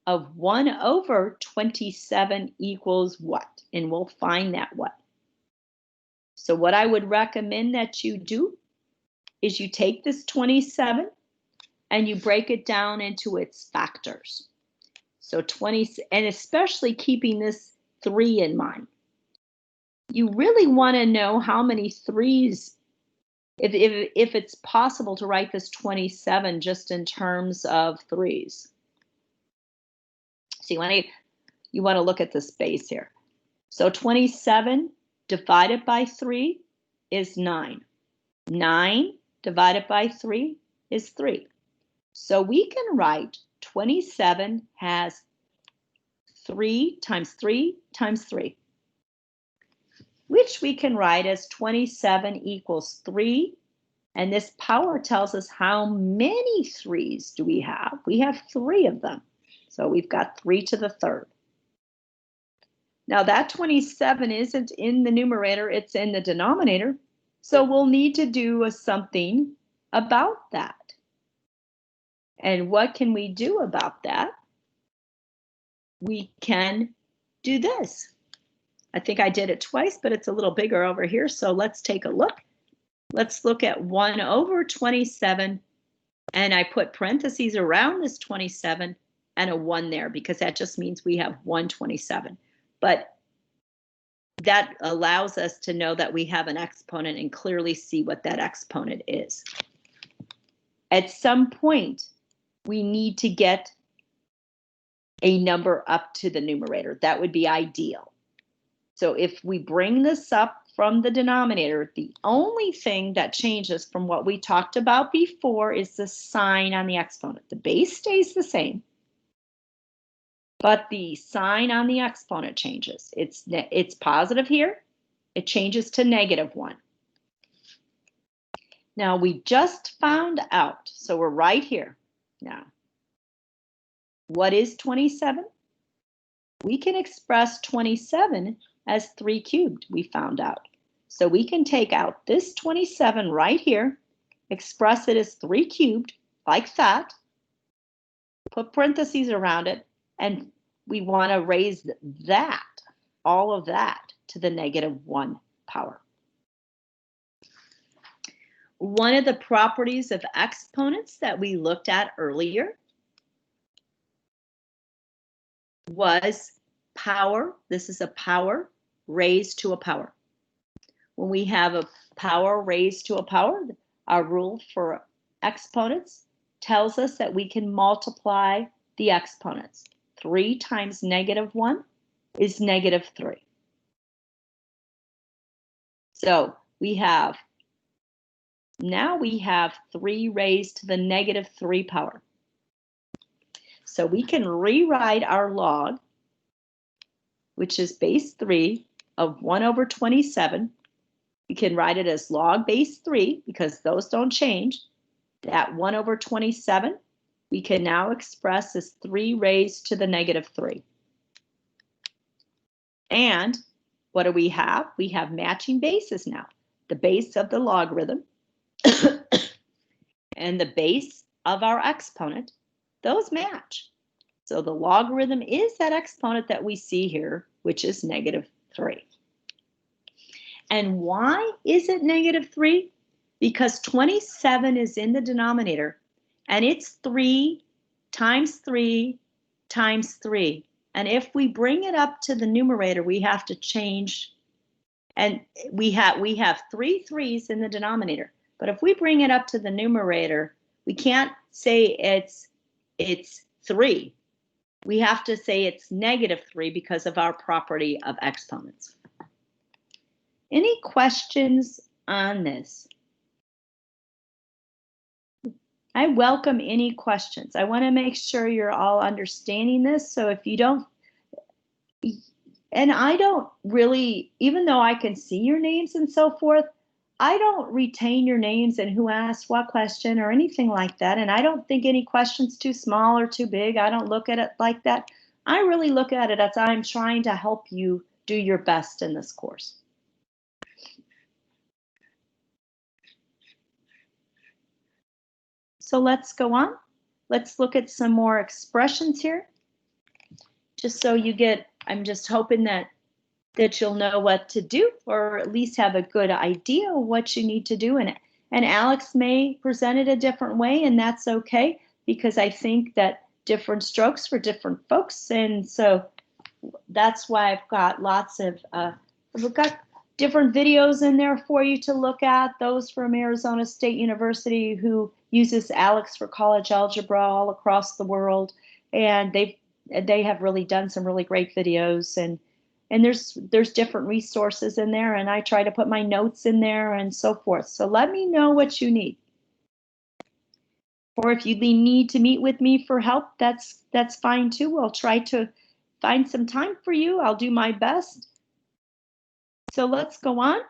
of 1 over 27 equals what? And we'll find that what. So what I would recommend that you do is you take this 27 and you break it down into its factors. So 20, and especially keeping this 3 in mind. You really want to know how many 3s, if it's possible to write this 27 just in terms of 3s. So you want to look at this base here. So 27 divided by 3 is 9. 9 divided by 3 is 3. So we can write 27 has 3 times 3 times 3, which we can write as 27 equals 3. And this power tells us how many 3s do we have. We have 3 of them. So we've got 3 to the 3rd. Now that 27 isn't in the numerator, it's in the denominator. So we'll need to do something about that. And what can we do about that? We can do this. I think I did it twice, but it's a little bigger over here. So let's take a look. Let's look at 1 over 27. And I put parentheses around this 27 and a 1 there because that just means we have 127. But that allows us to know that we have an exponent and clearly see what that exponent is. At some point, we need to get a number up to the numerator. That would be ideal. So if we bring this up from the denominator, the only thing that changes from what we talked about before is the sign on the exponent. The base stays the same, but the sign on the exponent changes. It's positive here. It changes to -1. Now we just found out, so we're right here now. What is 27? We can express 27 as 3 cubed, we found out. So we can take out this 27 right here, express it as 3 cubed, like that, put parentheses around it, and we want to raise that, all of that, to the -1 power. One of the properties of exponents that we looked at earlier was power. This is a power raised to a power. When we have a power raised to a power, our rule for exponents tells us that we can multiply the exponents. 3 times -1 is -3. So now we have 3 raised to the -3 power. So we can rewrite our log, which is base 3 of 1 over 27. We can write it as log base 3 because those don't change. That 1 over 27, we can now express as 3 raised to the negative 3. And what do we have? We have matching bases now. The base of the logarithm and the base of our exponent, those match. So the logarithm is that exponent that we see here, which is negative 3. And why is it negative 3? Because 27 is in the denominator, and it's 3 times 3 times 3. And if we bring it up to the numerator, we have to change, and we have 3 3's in the denominator. But if we bring it up to the numerator, we can't say it's 3. We have to say it's negative 3 because of our property of exponents. Any questions on this? I welcome any questions. I want to make sure you're all understanding this. So if you don't, and I don't really, even though I can see your names and so forth, I don't retain your names and who asked what question or anything like that. And I don't think any question's too small or too big. I don't look at it like that. I really look at it as I'm trying to help you do your best in this course. So let's go on. Let's look at some more expressions here. Just so you get, I'm just hoping that you'll know what to do, or at least have a good idea of what you need to do in it. And Alex may present it a different way, and that's okay, because I think that different strokes for different folks. And so that's why I've got lots of, we've got different videos in there for you to look at, those from Arizona State University who uses ALEKS for college algebra all across the world. And they have really done some really great videos, and there's different resources in there, and I try to put my notes in there and so forth. So let me know what you need. Or if you need to meet with me for help, that's fine too. I'll try to find some time for you. I'll do my best. So let's go on.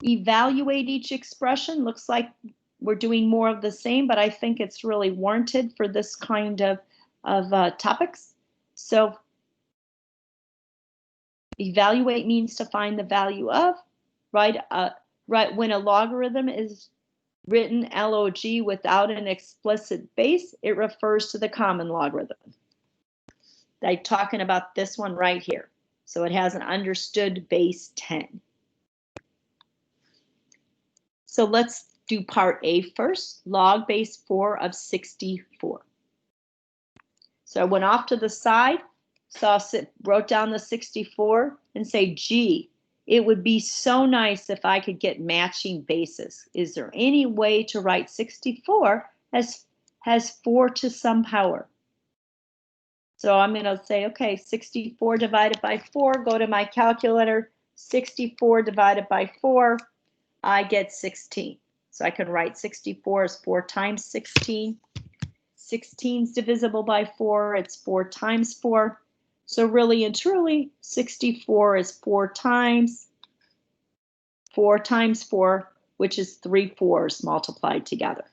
Evaluate each expression. Looks like we're doing more of the same, but I think it's really warranted for this kind of topics. So evaluate means to find the value of, right? When a logarithm is written log without an explicit base, it refers to the common logarithm. I'm talking about this one right here. So it has an understood base 10. So let's do part A first, log base 4 of 64. So I went off to the side, wrote down the 64 and say, gee, it would be so nice if I could get matching bases. Is there any way to write 64 as 4 to some power? So I'm going to say, okay, 64 divided by 4, go to my calculator, 64 divided by 4, I get 16. So I can write 64 as 4 times 16. 16 is divisible by 4, it's 4 times 4. So really and truly, 64 is 4 times 4, which is 3 4s multiplied together.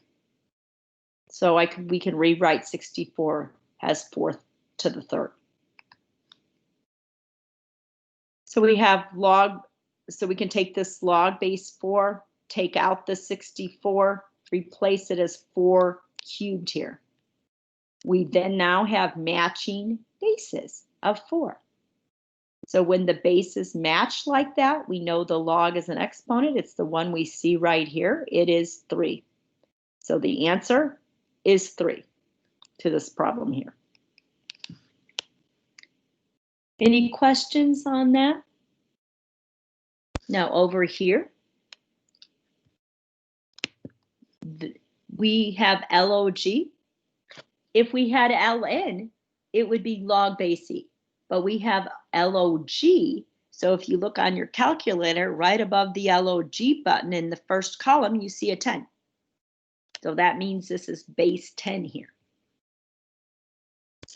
So we can rewrite 64 as 4 to the 3rd. So we have so we can take this log base 4, take out the 64, replace it as 4 cubed here. We then now have matching bases of 4. So when the bases match like that, we know the log is an exponent. It's the one we see right here. It is 3. So the answer is 3 to this problem here. Any questions on that? Now over here, we have log. If we had ln, it would be log base e, but we have log. So if you look on your calculator, right above the log button in the first column, you see a 10. So that means this is base 10 here.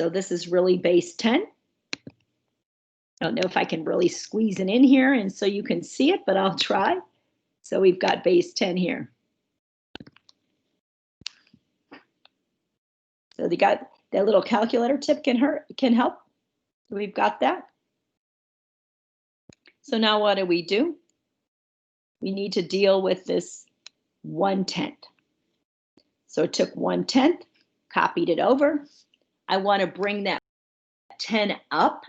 So this is really base 10. I don't know if I can really squeeze it in here and so you can see it, but I'll try. So we've got base 10 here. So they got that little calculator tip can help. We've got that. So now what do? We need to deal with this 1/10. So it took 1/10, copied it over. I want to bring that 10 up.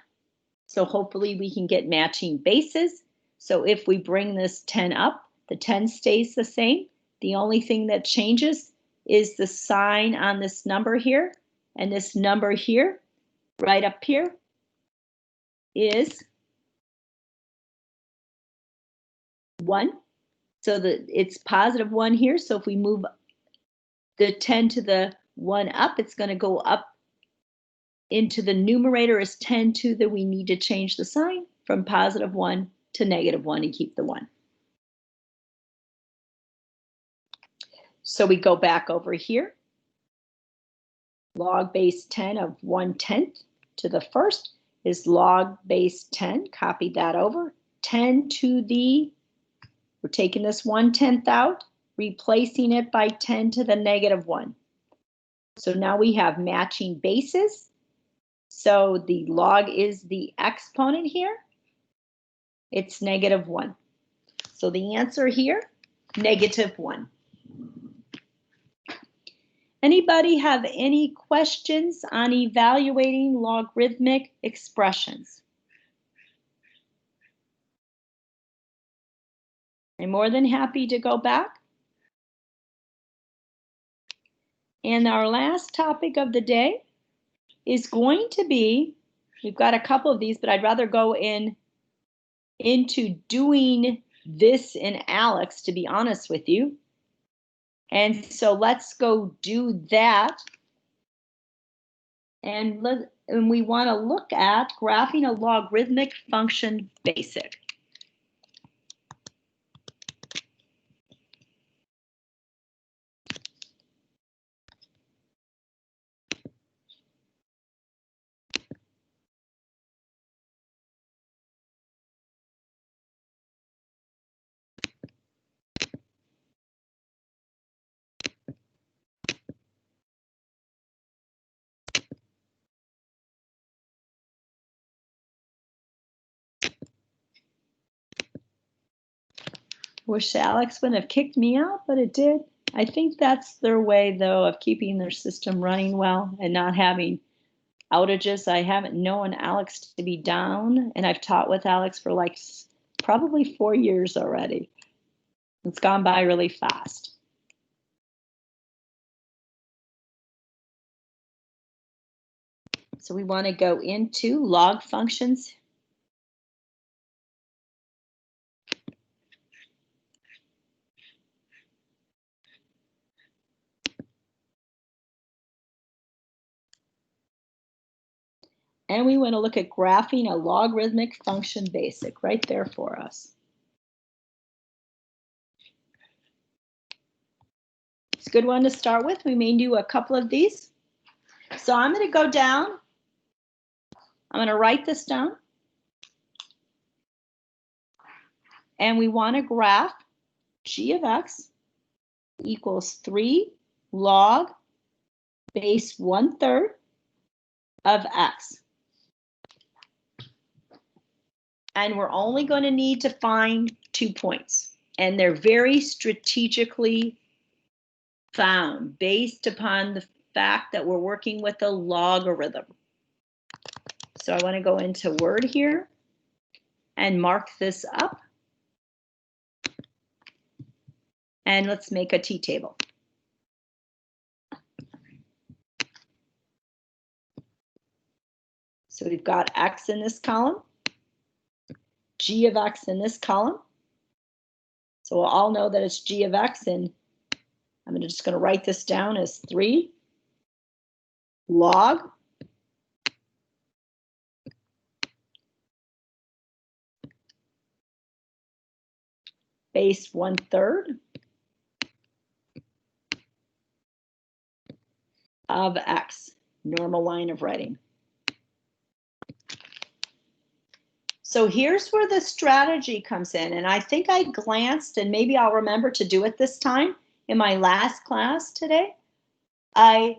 So hopefully we can get matching bases. So if we bring this 10 up, the 10 stays the same. The only thing that changes is the sign on this number here. And this number here, right up here, is 1. So it's positive 1 here. So if we move the 10 to the 1 up, it's going to go up into the numerator as 10 to the, we need to change the sign from positive 1 to negative 1 and keep the 1. So we go back over here. Log base 10 of 1/10 to the first is log base 10. Copy that over. 10 to the, we're taking this 1/10 out, replacing it by 10 to the negative 1. So now we have matching bases. So the log is the exponent here. It's negative 1. So the answer here, negative 1. Anybody have any questions on evaluating logarithmic expressions? I'm more than happy to go back. And our last topic of the day is going to be, we've got a couple of these, but I'd rather go into doing this in ALEKS, to be honest with you. And so let's go do that. And we want to look at graphing a logarithmic function basic. Wish ALEKS wouldn't have kicked me out, but it did. I think that's their way, though, of keeping their system running well and not having outages. I haven't known ALEKS to be down, and I've taught with ALEKS for like probably 4 years already. It's gone by really fast. So we want to go into log functions. And we want to look at graphing a logarithmic function basic right there for us. It's a good one to start with. We may do a couple of these. So I'm going to go down. I'm going to write this down. And we want to graph g of x equals 3 log base 1/3 of x. And we're only going to need to find 2 points. And they're very strategically found based upon the fact that we're working with a logarithm. So I want to go into Word here and mark this up. And let's make a t-table. So we've got x in this column, g of x in this column. So we'll all know that it's g of x, and I'm just going to write this down as 3 log base 1/3 of x. normal line of writing. So here's where the strategy comes in. And I think I glanced, and maybe I'll remember to do it this time in my last class today. I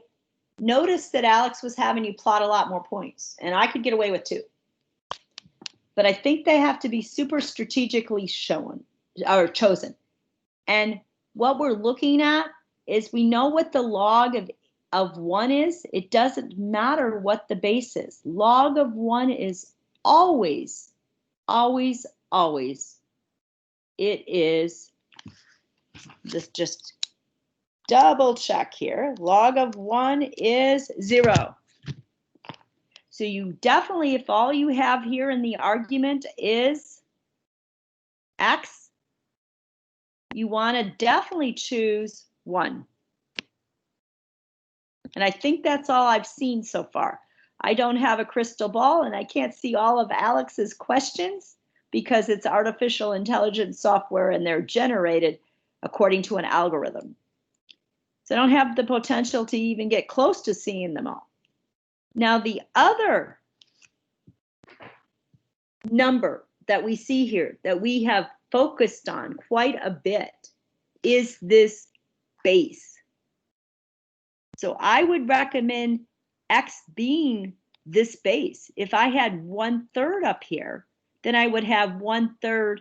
noticed that Alex was having you plot a lot more points, and I could get away with 2. But I think they have to be super strategically shown or chosen. And what we're looking at is we know what the log of 1 is. It doesn't matter what the base is. Log of 1 is always, always, always. It is, this just double check here. Log of 1 is 0. So you definitely, if all you have here in the argument is x, you want to definitely choose 1. And I think that's all I've seen so far. I don't have a crystal ball, and I can't see all of Alex's questions because it's artificial intelligence software and they're generated according to an algorithm. So I don't have the potential to even get close to seeing them all. Now, the other number that we see here that we have focused on quite a bit is this base. So I would recommend x being this base. If I had 1/3 up here, then I would have 1/3.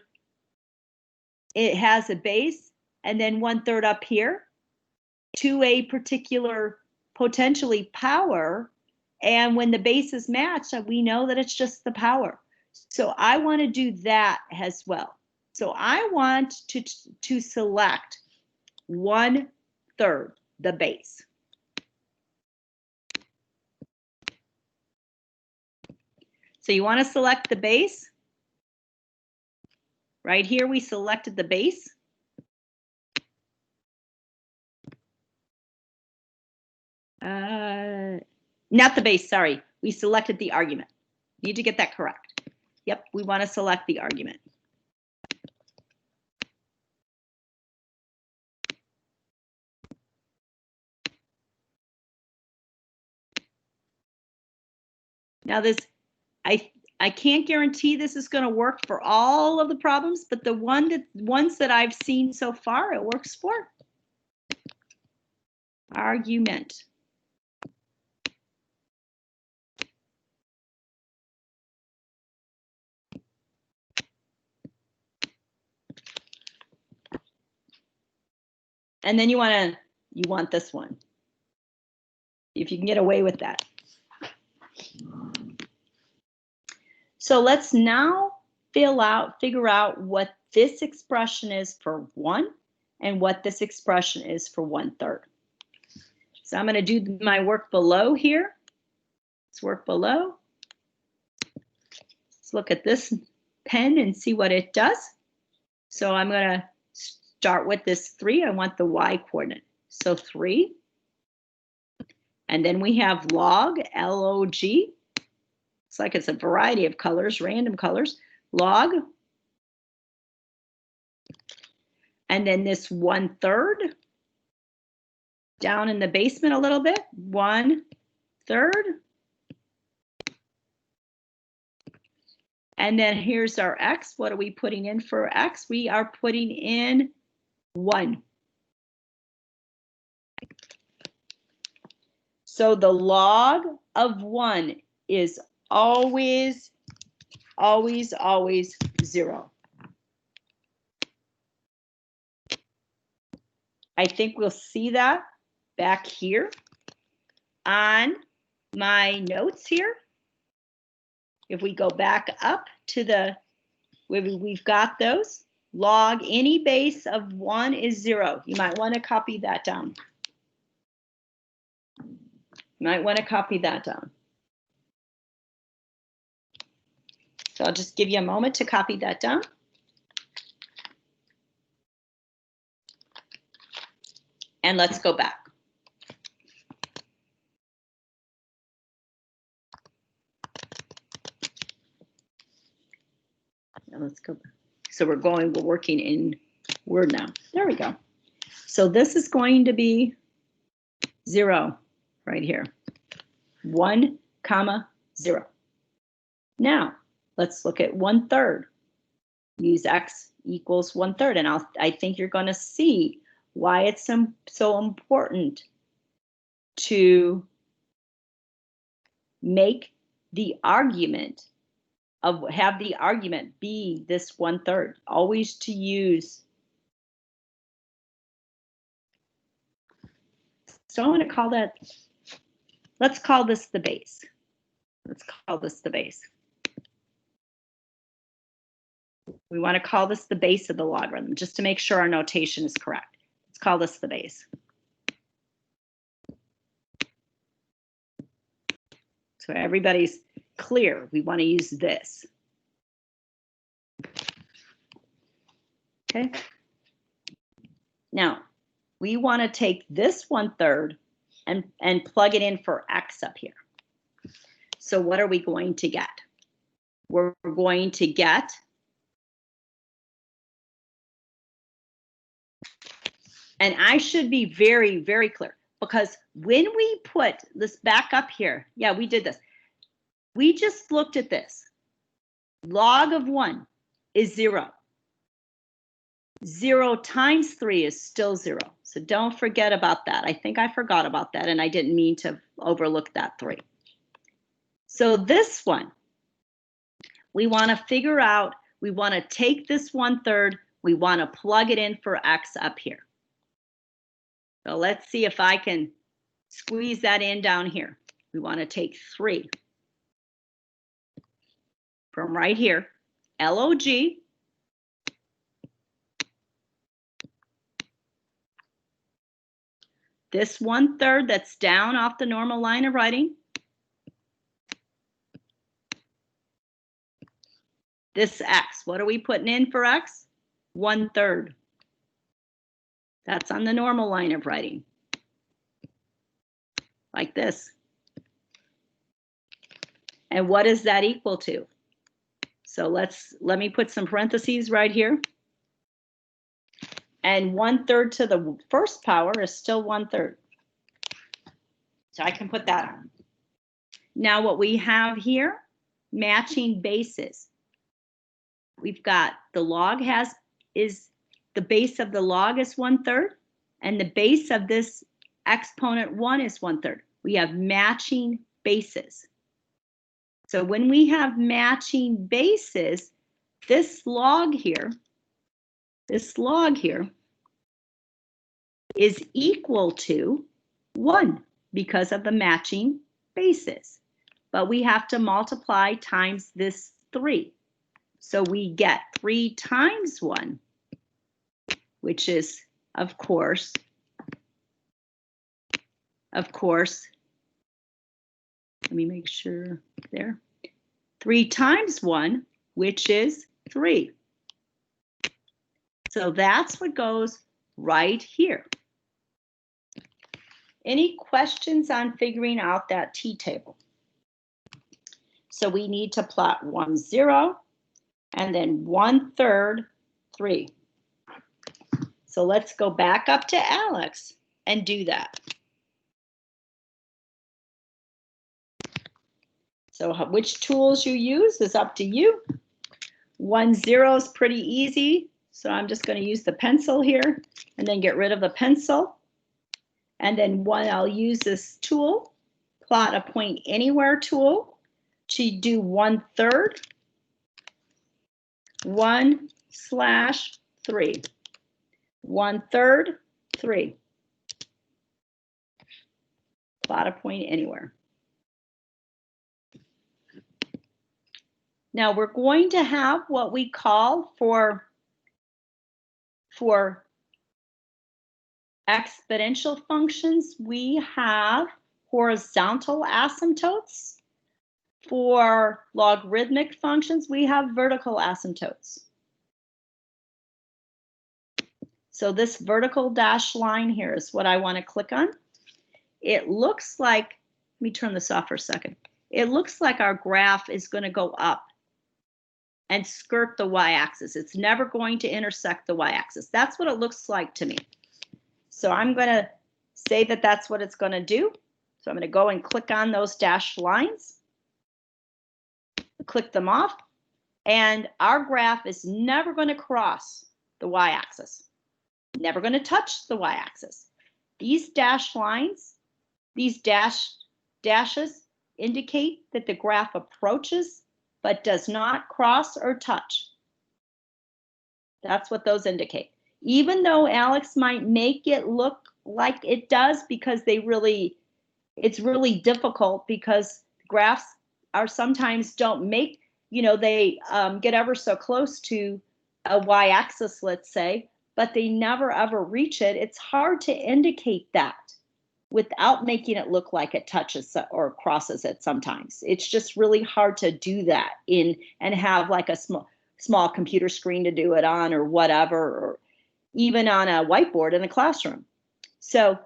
It has a base, and then 1/3 up here to a particular potentially power. And when the base is matched, we know that it's just the power. So I want to do that as well. So I want to select 1/3, the base. So you want to select the base. Right here, we selected the base. Not the base, sorry. We selected the argument. Need to get that correct. Yep, we want to select the argument. Now this, I can't guarantee this is going to work for all of the problems, but the ones that I've seen so far, it works for. Argument. And then you want this one. If you can get away with that. So let's now figure out what this expression is for 1 and what this expression is for 1/3. So I'm going to do my work below here. Let's work below. Let's look at this pen and see what it does. So I'm going to start with this 3. I want the y coordinate. So 3. And then we have log, L-O-G. It's like it's a variety of colors, random colors. Log. And then this 1/3. Down in the basement a little bit. 1/3. And then here's our x. What are we putting in for x? We are putting in 1. So the log of 1 is always, always, always 0. I think we'll see that back here on my notes here. If we go back up to the, where we've got those, log any base of 1 is 0. You might want to copy that down. You might want to copy that down. So I'll just give you a moment to copy that down. And let's go back. Now let's go back. So we're working in Word now. There we go. So this is going to be 0 right here. 1, 0. Now, let's look at 1/3. Use x equals 1/3, and I think you're going to see why it's so important to make the argument have the argument be this 1/3. Always to use. So I want to call that, let's call this the base. Let's call this the base. We want to call this the base of the logarithm, just to make sure our notation is correct. Let's call this the base. So everybody's clear, we want to use this. Okay. Now, we want to take this 1/3 and plug it in for x up here. So what are we going to get? We're going to get and I should be very, very clear, because when we put this back up here, yeah, we did this. We just looked at this. Log of 1 is 0. 0 times 3 is still 0. So don't forget about that. I think I forgot about that, and I didn't mean to overlook that 3. So this one, we want to figure out, we want to take this 1/3, we want to plug it in for x up here. So let's see if I can squeeze that in down here. We want to take 3 from right here, log. This 1/3 that's down off the normal line of writing. This x, what are we putting in for x? 1/3. That's on the normal line of writing. Like this. And what is that equal to? So let me put some parentheses right here. And 1/3 to the first power is still 1/3. So I can put that on. Now what we have here, matching bases. We've got the log the base of the log is 1/3, and the base of this exponent 1 is 1/3. We have matching bases. So when we have matching bases, this log here is equal to 1 because of the matching bases. But we have to multiply times this 3. So we get 3 times 1, which is, of course, let me make sure there. 3 times 1, which is 3. So that's what goes right here. Any questions on figuring out that t-table? So we need to plot 1, 0, and then 1/3, 3. So let's go back up to Alex and do that. So which tools you use is up to you. 1, 0 is pretty easy. So I'm just going to use the pencil here and then get rid of the pencil. And then 1, I'll use this tool, plot a point anywhere tool, to do 1/3, 1/3, 1/3, 3. Plot a point anywhere. Now we're going to have what we call for exponential functions, we have horizontal asymptotes. For logarithmic functions, we have vertical asymptotes. So this vertical dashed line here is what I want to click on. It looks like, let me turn this off for a second. It looks like our graph is going to go up and skirt the y-axis. It's never going to intersect the y-axis. That's what it looks like to me. So I'm going to say that that's what it's going to do. So I'm going to go and click on those dashed lines, click them off, and our graph is never going to cross the y-axis, never going to touch the y-axis. These dashed lines, these dashes indicate that the graph approaches but does not cross or touch. That's what those indicate. Even though Alex might make it look like it does, because it's really difficult, because graphs are sometimes don't make, they get ever so close to a y-axis, let's say, but they never ever reach it. It's hard to indicate that without making it look like it touches or crosses it sometimes. It's just really hard to do that and have like a small computer screen to do it on, or whatever, or even on a whiteboard in a classroom. So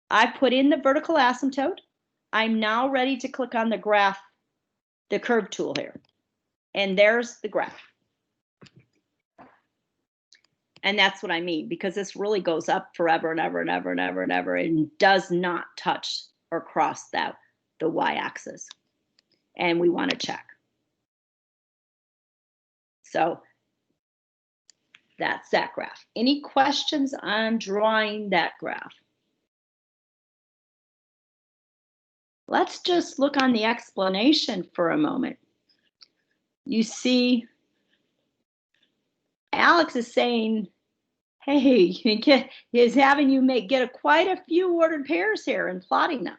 I put in the vertical asymptote. I'm now ready to click on the graph, the curve tool here. And there's the graph. And that's what I mean, because this really goes up forever and ever and ever and ever and ever, and does not touch or cross the y-axis. And we want to check. So that's that graph. Any questions on drawing that graph? Let's just look on the explanation for a moment. You see, Alex is saying, hey, is having you get quite a few ordered pairs here and plotting them.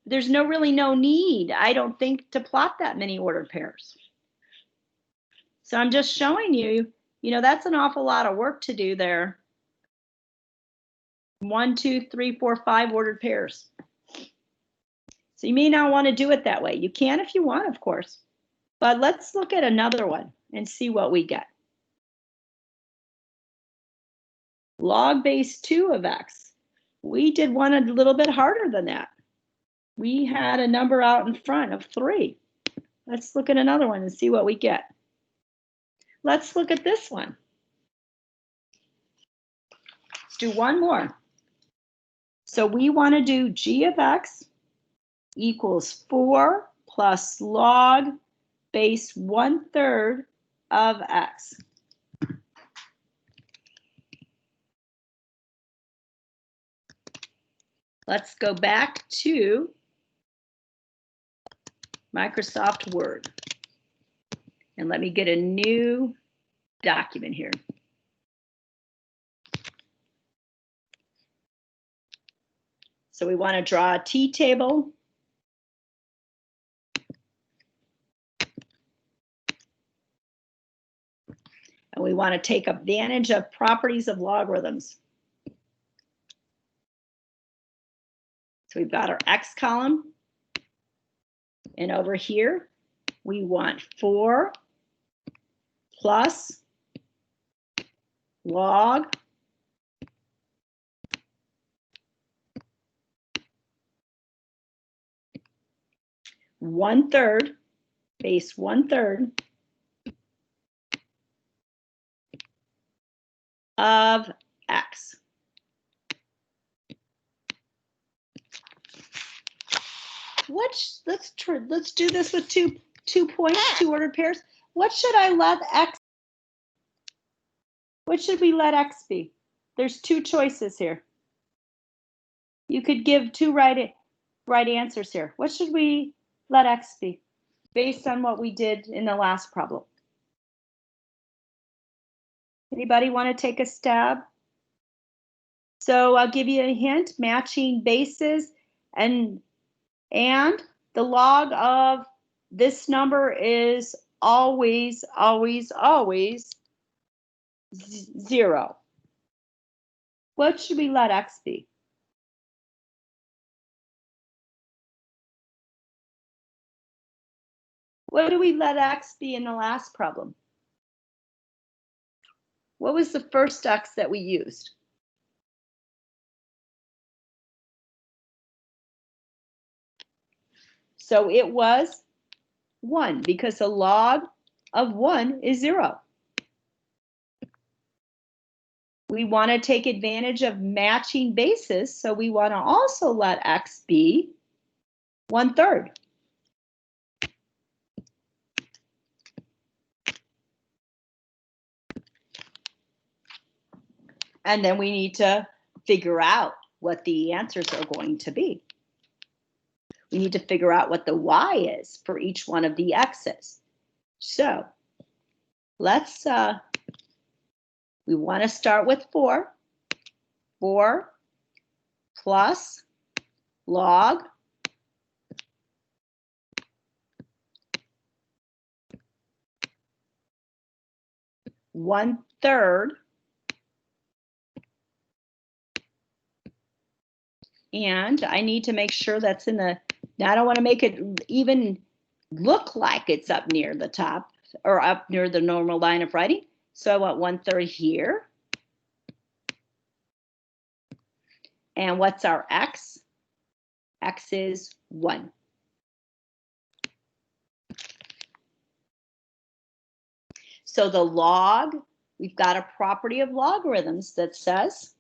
There's really no need, I don't think, to plot that many ordered pairs. So I'm just showing you, that's an awful lot of work to do there. 1, 2, 3, 4, 5 ordered pairs. So you may not want to do it that way. You can if you want, of course. But let's look at another one and see what we get. Log base 2 of x. We did one a little bit harder than that. We had a number out in front of 3. Let's look at another one and see what we get. Let's look at this one. Let's do one more. So we want to do g of x equals 4 plus log base 1/3 of x. Let's go back to Microsoft Word. And let me get a new document here. So we want to draw a t-table. And we want to take advantage of properties of logarithms. So we've got our x column. And over here, we want 4 plus log one-third, base 1/3 of x. Let's do this with two points, 2 ordered pairs. What should we let x be? There's 2 choices here. You could give 2 right answers here. What should we let x be based on what we did in the last problem? Anybody want to take a stab? So I'll give you a hint: matching bases, and the log of this number is always 0. What should we let x be? What do we let x be in the last problem? What was the first x that we used? So it was 1, because the log of 1 is 0. We want to take advantage of matching bases, so we want to also let x be 1/3. And then we need to figure out what the answers are going to be. We need to figure out what the y is for each one of the x's. So let's, we want to start with 4. 4 plus log 1/3. And I need to make sure that's in the, now I don't want to make it even look like it's up near the top or up near the normal line of writing. So I want 1/3 here. And what's our x? X is 1. So the log, we've got a property of logarithms that says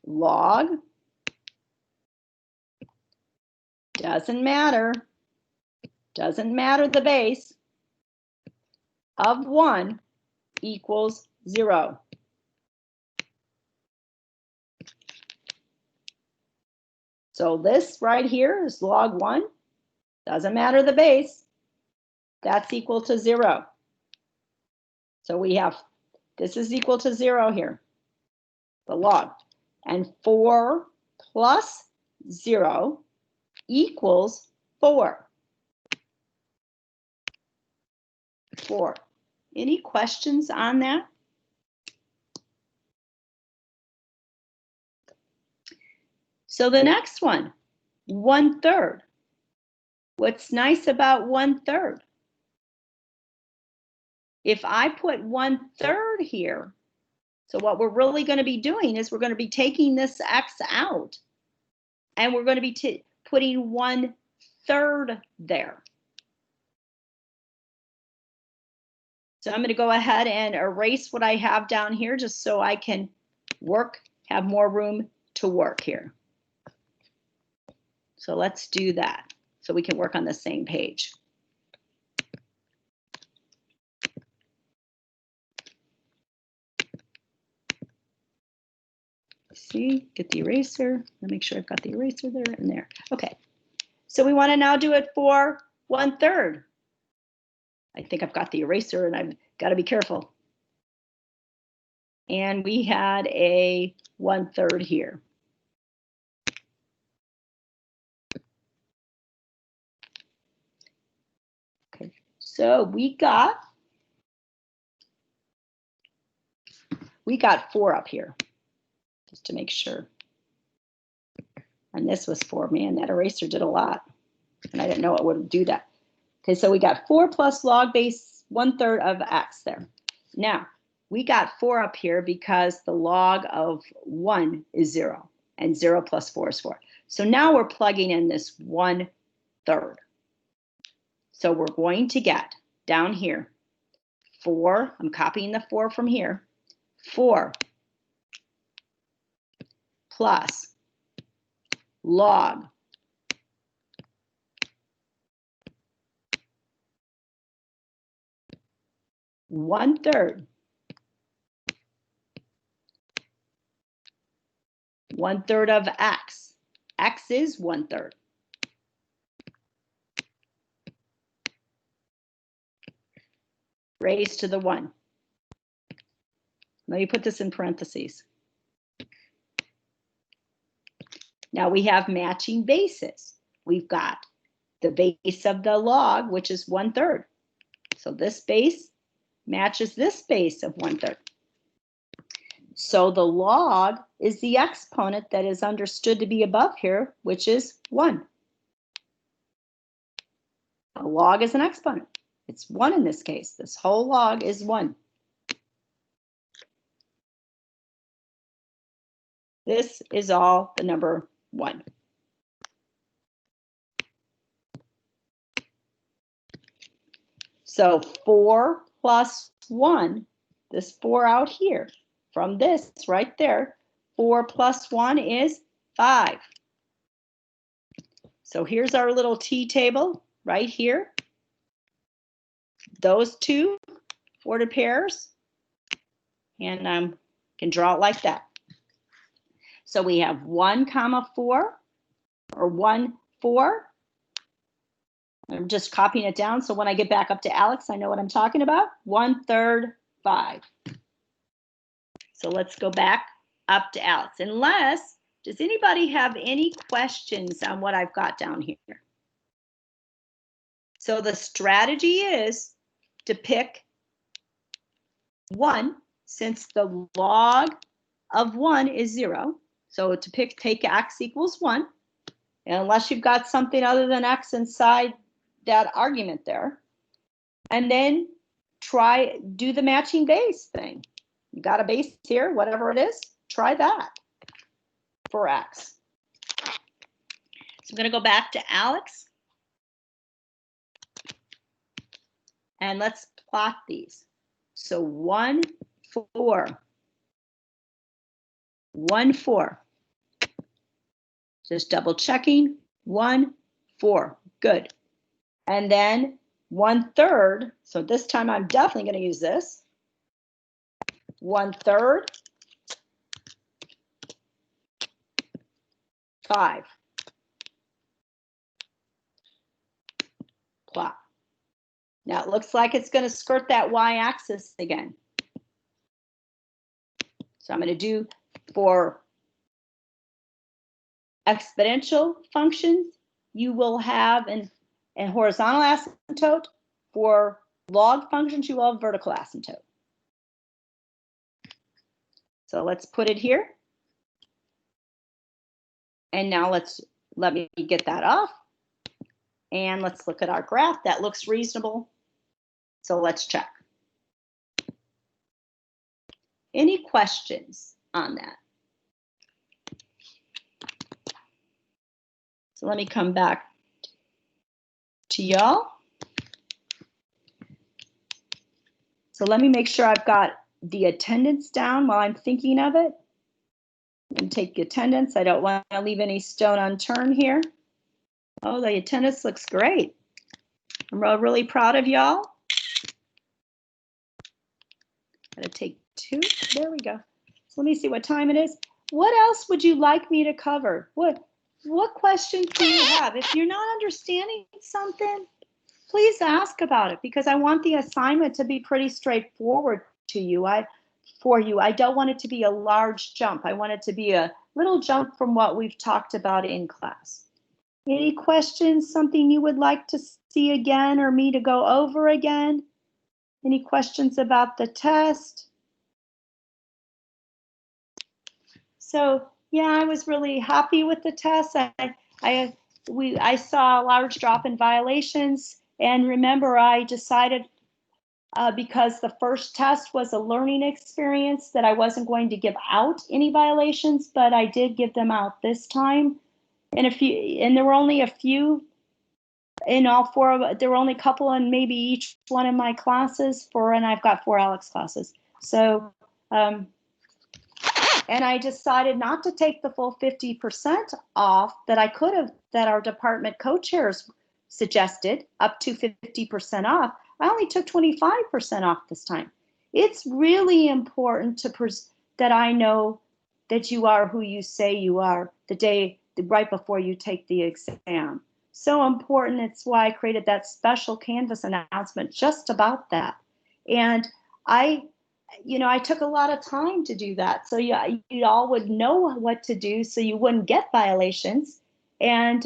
log doesn't matter the base of 1 equals 0. So this right here is log 1, doesn't matter the base, that's equal to 0. So we have, this is equal to 0 here, the log. And 4 plus 0 equals 4. 4. Any questions on that? So the next one, 1/3. What's nice about 1/3? If I put 1/3 here, so what we're really going to be doing is we're going to be taking this x out, and we're going to be putting 1/3 there. So I'm going to go ahead and erase what I have down here just so I can work, have more room to work here. So let's do that so we can work on the same page. See, get the eraser. Let me make sure I've got the eraser there and there. Okay, so we want to now do it for 1/3. I think I've got the eraser and I've got to be careful. And we had a 1/3 here. Okay, so we got 4 up here, just to make sure. And this was 4. Man, that eraser did a lot. And I didn't know it would do that. Okay, so we got 4 plus log base 1/3 of x there. Now, we got 4 up here because the log of 1 is 0, and 0 plus 4 is 4. So now we're plugging in this 1/3. So we're going to get down here 4, I'm copying the 4 from here, 4 plus log 1/3. 1/3 of x. X is 1/3. Raised to the 1. Let me put this in parentheses. Now we have matching bases. We've got the base of the log, which is 1/3. So this base matches this base of 1/3. So the log is the exponent that is understood to be above here, which is 1. A log is an exponent. It's 1 in this case. This whole log is 1. This is all the number 1. So 4 plus 1 this 4 out here. From this right there, 4 plus 1 is 5. So here's our little t-table right here. Those two ordered pairs, and I can draw it like that. So we have 1 comma 4, or 1, 4. I'm just copying it down so when I get back up to Alex, I know what I'm talking about. 1/3, 5. So let's go back up to Alex. Unless, does anybody have any questions on what I've got down here? So the strategy is to pick 1, since the log of 1 is 0. So to take x equals 1, and unless you've got something other than x inside that argument there. And then do the matching base thing. You got a base here, whatever it is, try that for x. So I'm going to go back to Alex. And let's plot these. So 1, 4. 1, 4. Just double checking. 1, 4. Good. And then 1/3. So this time I'm definitely going to use this. 1/3. 5. Plot. Now it looks like it's going to skirt that y-axis again. So I'm going to do for exponential functions, you will have an horizontal asymptote. For log functions, you will have vertical asymptote. So let's put it here. And now let me get that off. And let's look at our graph. That looks reasonable. So let's check. Any questions on that? So let me come back to y'all. So let me make sure I've got the attendance down while I'm thinking of it. And take the attendance. I don't want to leave any stone unturned here. Oh, the attendance looks great. I'm really proud of y'all. Gotta take 2. There we go. So let me see what time it is. What else would you like me to cover? What questions do you have? If you're not understanding something, please ask about it, because I want the assignment to be pretty straightforward to you. For you. I don't want it to be a large jump. I want it to be a little jump from what we've talked about in class. Any questions, something you would like to see again or me to go over again? Any questions about the test? So yeah, I was really happy with the test. I saw a large drop in violations, and remember, I decided because the first test was a learning experience that I wasn't going to give out any violations, but I did give them out this time. And there were only a few in all 4 of there were only a couple in maybe each one of my classes and I've got 4 Alex classes. So and I decided not to take the full 50% off that I could have, that our department co-chairs suggested, up to 50% off. I only took 25% off this time. It's really important that I know that you are who you say you are right before you take the exam. So important. It's why I created that special Canvas announcement just about that. And I took a lot of time to do that. So you all would know what to do so you wouldn't get violations. And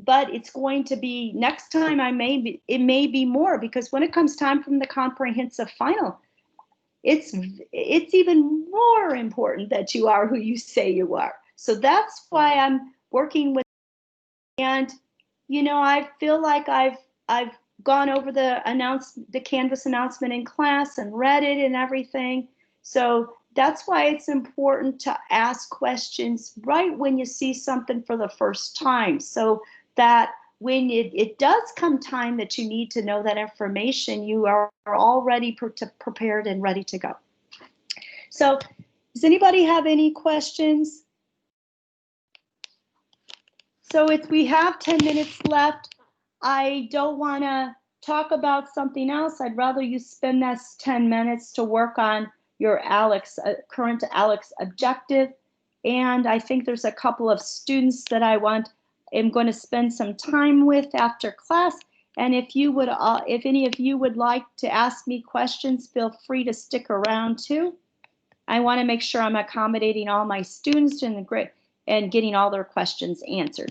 but it's going to be, next time it may be more, because when it comes time from the comprehensive final, it's even more important that you are who you say you are. So that's why I'm working with, and I feel like I've gone over the Canvas announcement in class and read it and everything. So that's why it's important to ask questions right when you see something for the first time, so that when it does come time that you need to know that information, you are already prepared and ready to go. So does anybody have any questions? So if we have 10 minutes left, I don't want to talk about something else. I'd rather you spend this 10 minutes to work on your current ALEKS objective. And I think there's a couple of students that am going to spend some time with after class. And if any of you would like to ask me questions, feel free to stick around too. I want to make sure I'm accommodating all my students and getting all their questions answered.